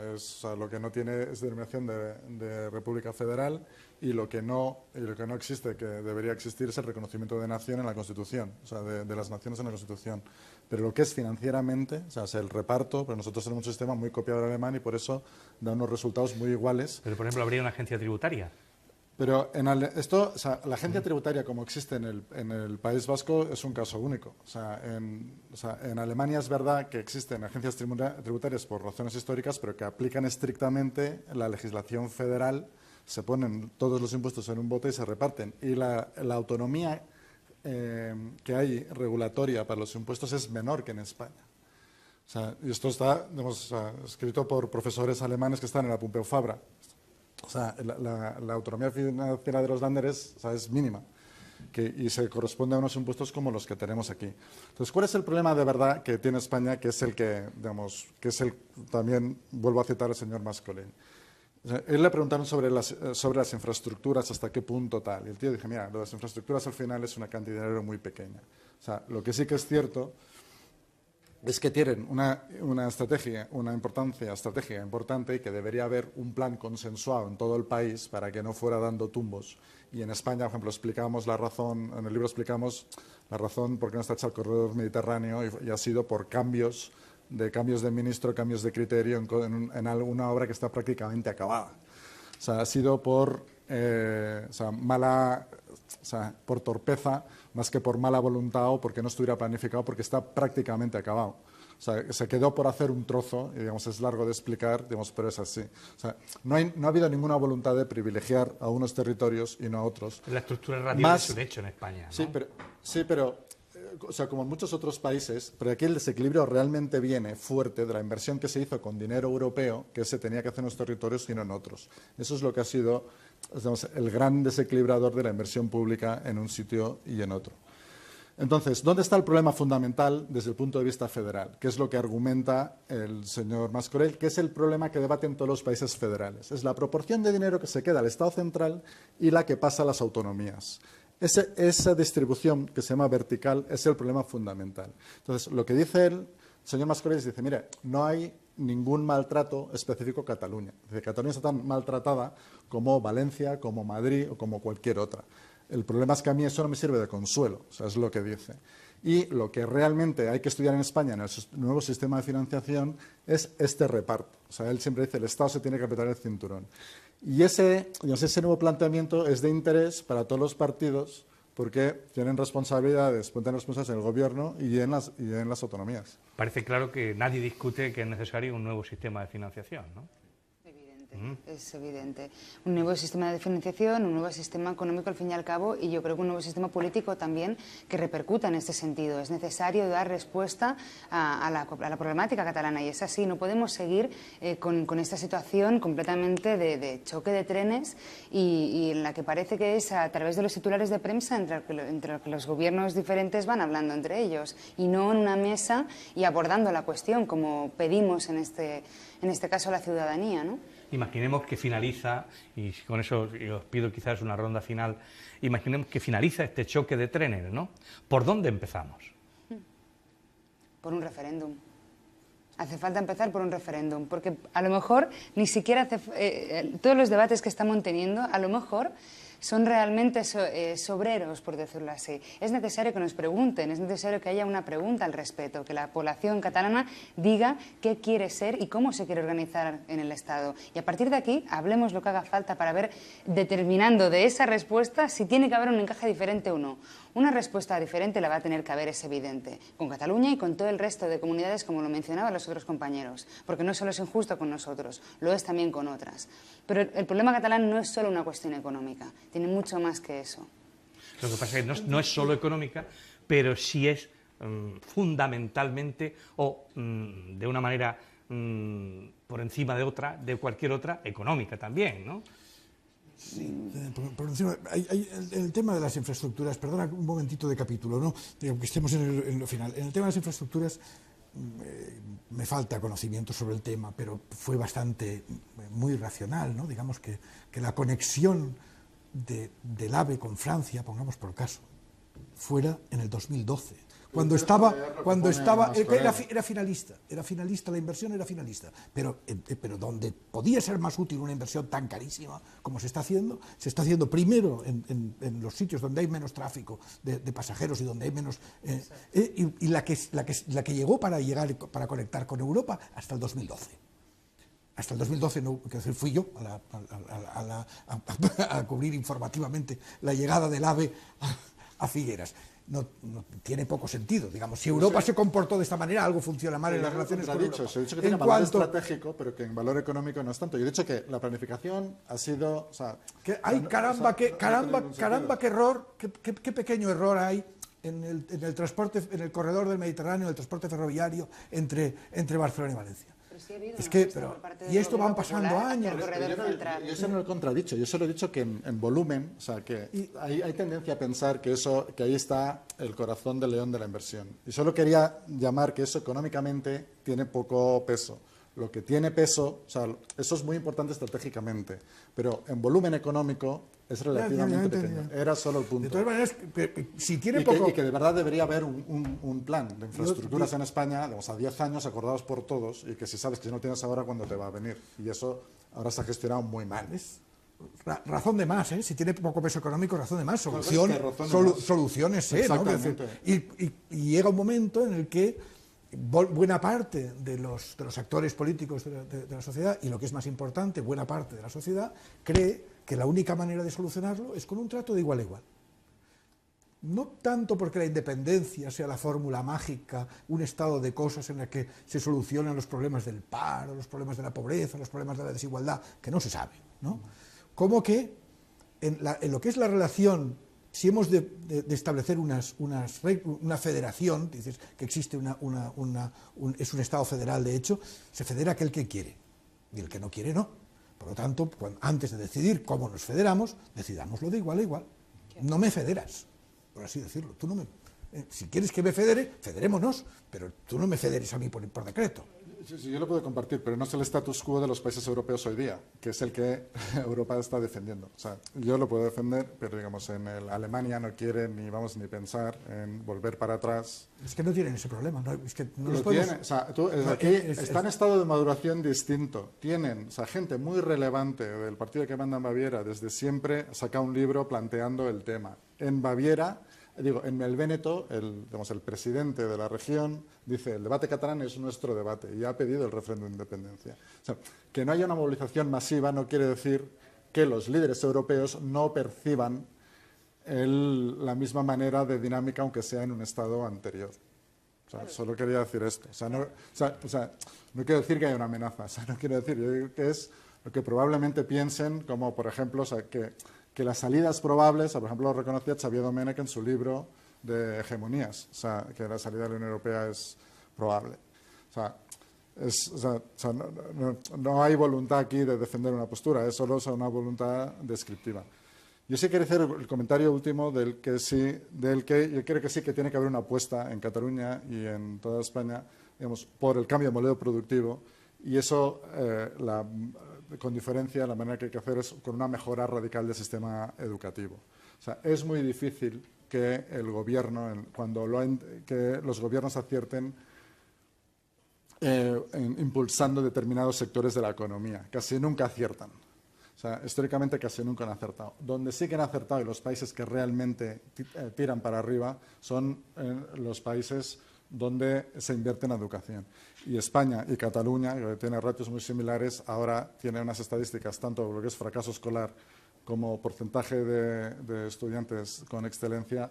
lo que no tiene es denominación de República Federal, y lo que no existe, que debería existir, es el reconocimiento de nación en la Constitución, o sea, de las naciones en la Constitución. Pero lo que es financieramente, o sea, es el reparto, pero nosotros tenemos un sistema muy copiado del alemán y por eso da unos resultados muy iguales. Pero, por ejemplo, habría una agencia tributaria. Pero la agencia tributaria como existe en el País Vasco es un caso único. En Alemania es verdad que existen agencias tributarias por razones históricas, pero que aplican estrictamente la legislación federal, se ponen todos los impuestos en un bote y se reparten. Y la autonomía que hay regulatoria para los impuestos es menor que en España. Y esto está escrito por profesores alemanes que están en la Pompeu Fabra. La autonomía financiera de los Länder es mínima, y se corresponde a unos impuestos como los que tenemos aquí. Entonces, ¿cuál es el problema de verdad que tiene España, que es el que, también vuelvo a citar al señor Mascolell? Él le preguntaron sobre las infraestructuras, hasta qué punto tal, y el tío dijo, mira, lo de las infraestructuras al final es una cantidad de dinero muy pequeña. Lo que sí que es cierto es que tienen una estrategia, una estrategia importante, y que debería haber un plan consensuado en todo el país para que no fuera dando tumbos. Y en España, por ejemplo, explicamos la razón, en el libro explicamos la razón por qué no está hecho el corredor mediterráneo, y ha sido por cambios de ministro, cambios de criterio en alguna obra que está prácticamente acabada. Ha sido por por torpeza, más que por mala voluntad o porque no estuviera planificado, porque está prácticamente acabado. Se quedó por hacer un trozo, y es largo de explicar, pero es así. No ha habido ninguna voluntad de privilegiar a unos territorios y no a otros. La estructura radial es un hecho en España, ¿no? Sí, pero como en muchos otros países, pero aquí el desequilibrio realmente viene fuerte de la inversión que se hizo con dinero europeo, que se tenía que hacer en los territorios y no en otros. Eso es lo que ha sido el gran desequilibrador de la inversión pública en un sitio y en otro. Entonces, ¿dónde está el problema fundamental desde el punto de vista federal? ¿Qué es lo que argumenta el señor Mascorell? ¿Qué es el problema que debaten todos los países federales? Es la proporción de dinero que se queda al Estado central y la que pasa a las autonomías. Esa distribución que se llama vertical es el problema fundamental. Entonces, lo que dice el señor Mascorell dice, mire, no hay ningún maltrato específico a Cataluña. Dice, Cataluña está tan maltratada como Valencia, como Madrid o como cualquier otra. El problema es que a mí eso no me sirve de consuelo, o sea, es lo que dice. Y lo que realmente hay que estudiar en España, en el nuevo sistema de financiación, es este reparto. O sea, él siempre dice, el Estado se tiene que apretar el cinturón. Y ese nuevo planteamiento es de interés para todos los partidos porque tienen responsabilidades, pueden tener responsabilidades en el gobierno y en las autonomías. Parece claro que nadie discute que es necesario un nuevo sistema de financiación, ¿no? Es evidente. Un nuevo sistema de financiación, un nuevo sistema económico al fin y al cabo, y yo creo que un nuevo sistema político también que repercuta en este sentido. Es necesario dar respuesta a la problemática catalana y es así. No podemos seguir con esta situación completamente de choque de trenes y en la que parece que es a través de los titulares de prensa entre los que los gobiernos diferentes van hablando entre ellos y no en una mesa y abordando la cuestión como pedimos en este caso a la ciudadanía, ¿no? Imaginemos que finaliza, y con eso os pido quizás una ronda final, imaginemos que finaliza este choque de trenes, ¿no? ¿Por dónde empezamos? Por un referéndum. Hace falta empezar por un referéndum, porque a lo mejor ni siquiera todos los debates que estamos teniendo, a lo mejor son realmente sobreros, por decirlo así. Es necesario que nos pregunten, es necesario que haya una pregunta al respecto, que la población catalana diga qué quiere ser y cómo se quiere organizar en el Estado. Y a partir de aquí, hablemos lo que haga falta para ver, determinando de esa respuesta, si tiene que haber un encaje diferente o no. Una respuesta diferente la va a tener que haber, es evidente, con Cataluña y con todo el resto de comunidades, como lo mencionaban los otros compañeros, porque no solo es injusto con nosotros, lo es también con otras. Pero el problema catalán no es solo una cuestión económica, tiene mucho más que eso. Lo que pasa es que no es solo económica, pero sí es fundamentalmente o de una manera por encima de cualquier otra, económica también, ¿no? Sí, por encima, el tema de las infraestructuras, perdona un momentito de capítulo, ¿no? Aunque estemos en lo final. En el tema de las infraestructuras me falta conocimiento sobre el tema, pero fue muy racional, ¿no? Digamos que la conexión del AVE con Francia, pongamos por caso, fuera en el 2012. Cuando estaba era finalista, la inversión era finalista, pero donde podía ser más útil una inversión tan carísima como se está haciendo primero en los sitios donde hay menos tráfico de pasajeros y donde hay menos y la que llegó para conectar con Europa hasta el 2012. Hasta el 2012 fui yo a cubrir informativamente la llegada del AVE a Figueras. No tiene poco sentido. Digamos, si Europa se comportó de esta manera, algo funciona mal en las relaciones con Europa. Se ha dicho que tiene valor estratégico, pero que en valor económico no es tanto. Yo he dicho que la planificación ha sido... O sea, caramba, qué error, qué pequeño error hay en el transporte, en el corredor del Mediterráneo, el transporte ferroviario entre Barcelona y Valencia. Y esto van pasando años. Yo eso no lo he contradicho, yo solo he dicho que en volumen, o sea, que hay tendencia a pensar que ahí está el corazón del león de la inversión. Y solo quería llamar que eso económicamente tiene poco peso. Lo que tiene peso, o sea, eso es muy importante estratégicamente, pero en volumen económico es relativamente pequeño. Era solo el punto. De todas maneras, si tiene y que de verdad debería haber un plan de infraestructuras en España, a 10 años, acordados por todos, y que si sabes que si no tienes ahora, ¿cuándo te va a venir? Y eso ahora se ha gestionado muy mal. Razón de más, ¿eh? Si tiene poco peso económico, razón de más. Soluciones, ¿no? Y llega un momento en el que buena parte de los actores políticos de la sociedad, y lo que es más importante, buena parte de la sociedad, cree que la única manera de solucionarlo es con un trato de igual a igual. No tanto porque la independencia sea la fórmula mágica, un estado de cosas en el que se solucionan los problemas del paro, los problemas de la pobreza, los problemas de la desigualdad, que no se sabe, ¿no? Como que en lo que es la relación, si hemos de establecer una federación, dices que existe es un Estado federal, de hecho, se federa aquel que quiere, y el que no quiere no. Por lo tanto, antes de decidir cómo nos federamos, decidámoslo de igual a igual. No me federas, por así decirlo. Tú no me... Si quieres que me federe, federémonos, pero tú no me federes a mí por decreto. Sí, yo lo puedo compartir, pero no es el status quo de los países europeos hoy día, que es el que Europa está defendiendo. O sea, yo lo puedo defender, pero digamos, Alemania no quiere ni pensar en volver para atrás. Es que no tienen ese problema. No, es que no lo los podemos... tiene. O sea, aquí está en estado de maduración distinto. Tienen, o sea, gente muy relevante del partido que manda en Baviera desde siempre saca un libro planteando el tema. En Baviera, en el Véneto, el presidente de la región dice: el debate catalán es nuestro debate, y ha pedido el referéndum de independencia. O sea, que no haya una movilización masiva no quiere decir que los líderes europeos no perciban la misma manera de dinámica, aunque sea en un estado anterior. O sea, solo quería decir esto. O sea, no quiero decir que haya una amenaza, no quiero decir, yo digo que es lo que probablemente piensen, como por ejemplo, que las salidas probables, por ejemplo, lo reconocía Xavier Domènech en su libro de Hegemonías, o sea, que la salida de la Unión Europea es probable. No hay voluntad aquí de defender una postura, es solo una voluntad descriptiva. Yo sí quería hacer el comentario último del que yo creo que sí que tiene que haber una apuesta en Cataluña y en toda España, digamos, por el cambio de modelo productivo, y eso, con diferencia, la manera que hay que hacer es con una mejora radical del sistema educativo. O sea, es muy difícil que el gobierno, que los gobiernos acierten impulsando determinados sectores de la economía. Casi nunca aciertan. O sea, históricamente casi nunca han acertado. Donde sí que han acertado, y los países que realmente tiran para arriba, son los países donde se invierte en educación. Y España y Cataluña, que tiene ratios muy similares, ahora tiene unas estadísticas, tanto por lo que es fracaso escolar como porcentaje de estudiantes con excelencia,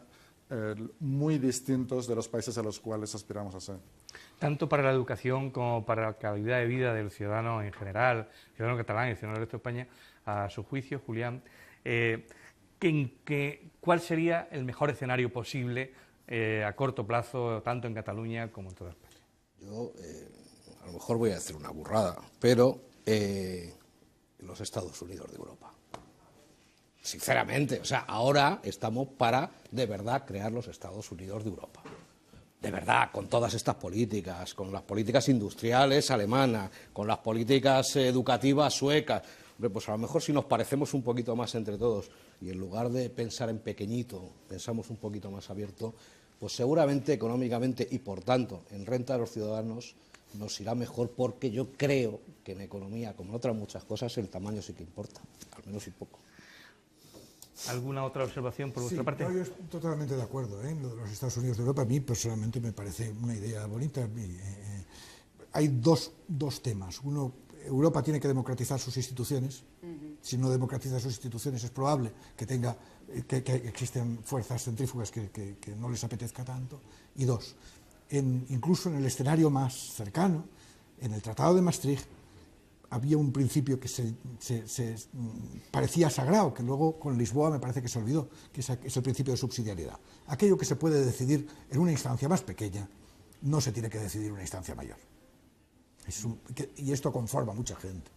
muy distintos de los países a los cuales aspiramos a ser. Tanto para la educación como para la calidad de vida del ciudadano en general, el ciudadano catalán y el ciudadano del resto de España, a su juicio, Julián, ¿cuál sería el mejor escenario posible a corto plazo, tanto en Cataluña como en toda España? Yo, a lo mejor voy a decir una burrada, pero los Estados Unidos de Europa. Sinceramente, o sea, ahora estamos para, de verdad, crear los Estados Unidos de Europa. De verdad, con todas estas políticas, con las políticas industriales alemanas, con las políticas educativas suecas. Hombre, pues a lo mejor si nos parecemos un poquito más entre todos y en lugar de pensar en pequeñito, pensamos un poquito más abierto, pues seguramente económicamente y por tanto en renta de los ciudadanos nos irá mejor, porque yo creo que en economía, como en otras muchas cosas, el tamaño sí que importa, al menos y poco. ¿Alguna otra observación por vuestra parte? No, yo estoy totalmente de acuerdo en lo de los Estados Unidos de Europa. A mí personalmente me parece una idea bonita. Hay dos temas. Uno, Europa tiene que democratizar sus instituciones. Si no democratiza sus instituciones, es probable que existen fuerzas centrífugas que no les apetezca tanto. Y dos, incluso en el escenario más cercano, en el Tratado de Maastricht, había un principio que se parecía sagrado, que luego con Lisboa me parece que se olvidó, que es el principio de subsidiariedad. Aquello que se puede decidir en una instancia más pequeña, no se tiene que decidir en una instancia mayor. Y esto conforma a mucha gente.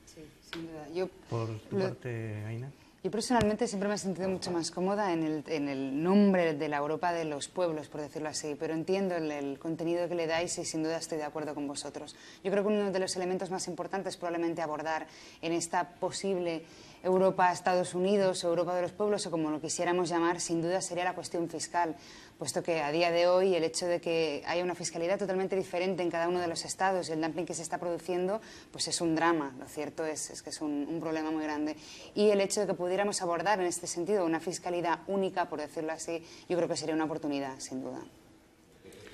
Sí, sin duda. Por tu parte, Aina. Yo personalmente siempre me he sentido mucho más cómoda en el nombre de la Europa de los pueblos, por decirlo así, pero entiendo el contenido que le dais y sin duda estoy de acuerdo con vosotros. Yo creo que uno de los elementos más importantes probablemente abordar en esta posible Europa-Estados Unidos, Europa de los pueblos, o como lo quisiéramos llamar, sin duda sería la cuestión fiscal, puesto que a día de hoy el hecho de que haya una fiscalidad totalmente diferente en cada uno de los estados y el dumping que se está produciendo, pues es un drama. Lo cierto es que es un problema muy grande. Y el hecho de que pudiéramos abordar en este sentido una fiscalidad única, por decirlo así, yo creo que sería una oportunidad, sin duda.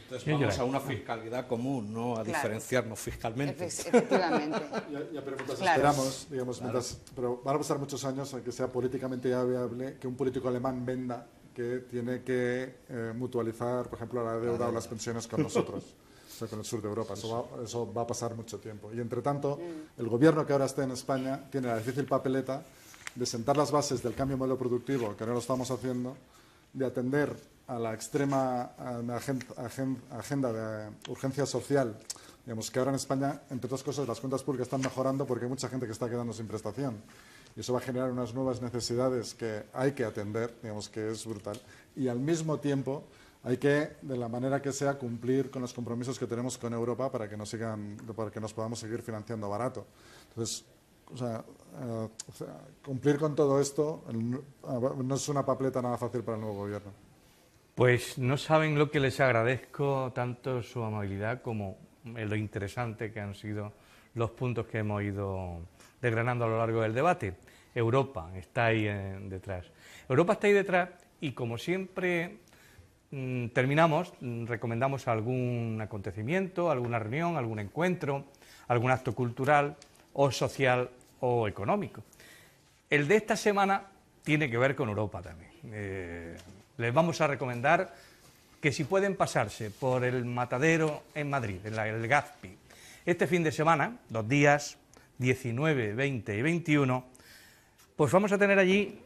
Entonces vamos a una fiscalidad común, no a diferenciarnos fiscalmente. Efectivamente. Pero mientras esperamos, digamos, pero van a pasar muchos años en que sea políticamente ya viable que un político alemán venda que tiene que mutualizar, por ejemplo, la deuda o las pensiones con nosotros, o sea, con el sur de Europa. Eso va a pasar mucho tiempo. Y, entre tanto, el gobierno que ahora está en España tiene la difícil papeleta de sentar las bases del cambio de modelo productivo, que no lo estamos haciendo, de atender a la extrema agenda de urgencia social, digamos, que ahora en España, entre otras cosas, las cuentas públicas están mejorando porque hay mucha gente que está quedando sin prestación. Y eso va a generar unas nuevas necesidades que hay que atender, digamos, que es brutal. Y al mismo tiempo hay que, de la manera que sea, cumplir con los compromisos que tenemos con Europa para que nos podamos seguir financiando barato. Entonces, cumplir con todo esto no es una papeleta nada fácil para el nuevo gobierno. Pues no saben lo que les agradezco, tanto su amabilidad como lo interesante que han sido los puntos que hemos ido desgranando a lo largo del debate. Europa está ahí detrás. Europa está ahí detrás y, como siempre terminamos, recomendamos algún acontecimiento, alguna reunión, algún encuentro, algún acto cultural o social o económico. El de esta semana tiene que ver con Europa también. Les vamos a recomendar que si pueden pasarse por el Matadero en Madrid, el Gazpi, este fin de semana, 2 días, 19, 20 y 21, pues vamos a tener allí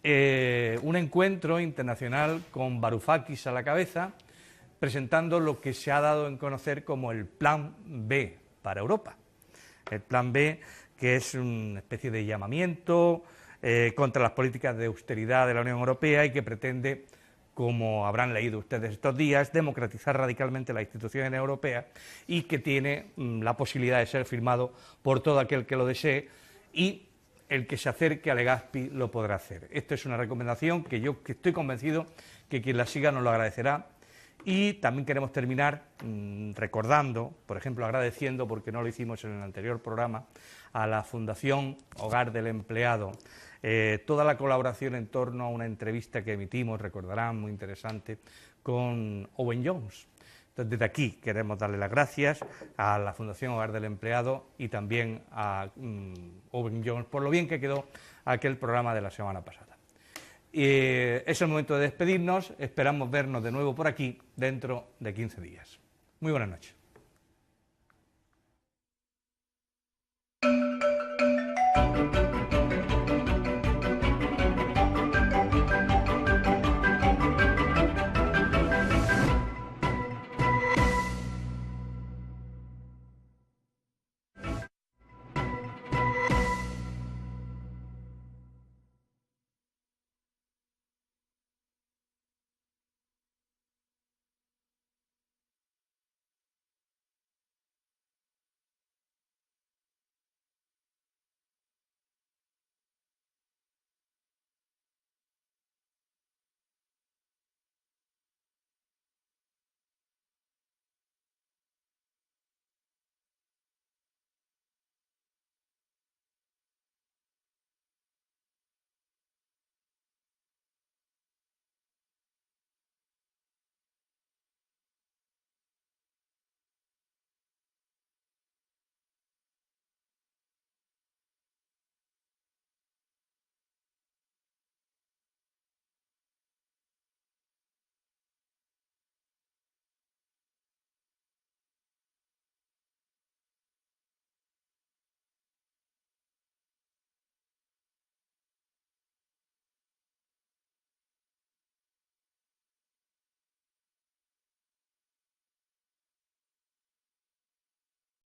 un encuentro internacional con Varoufakis a la cabeza, presentando lo que se ha dado en conocer como el Plan B para Europa. El Plan B, que es una especie de llamamiento contra las políticas de austeridad de la Unión Europea y que pretende, como habrán leído ustedes estos días, democratizar radicalmente las instituciones europeas y que tiene la posibilidad de ser firmado por todo aquel que lo desee y el que se acerque a Legazpi lo podrá hacer. Esto es una recomendación que yo estoy convencido que quien la siga nos lo agradecerá. Y también queremos terminar recordando, por ejemplo, agradeciendo, porque no lo hicimos en el anterior programa, a la Fundación Hogar del Empleado, toda la colaboración en torno a una entrevista que emitimos, recordarán, muy interesante, con Owen Jones. Entonces, desde aquí queremos darle las gracias a la Fundación Hogar del Empleado y también a Owen Jones por lo bien que quedó aquel programa de la semana pasada. Es el momento de despedirnos, esperamos vernos de nuevo por aquí dentro de 15 días. Muy buenas noches.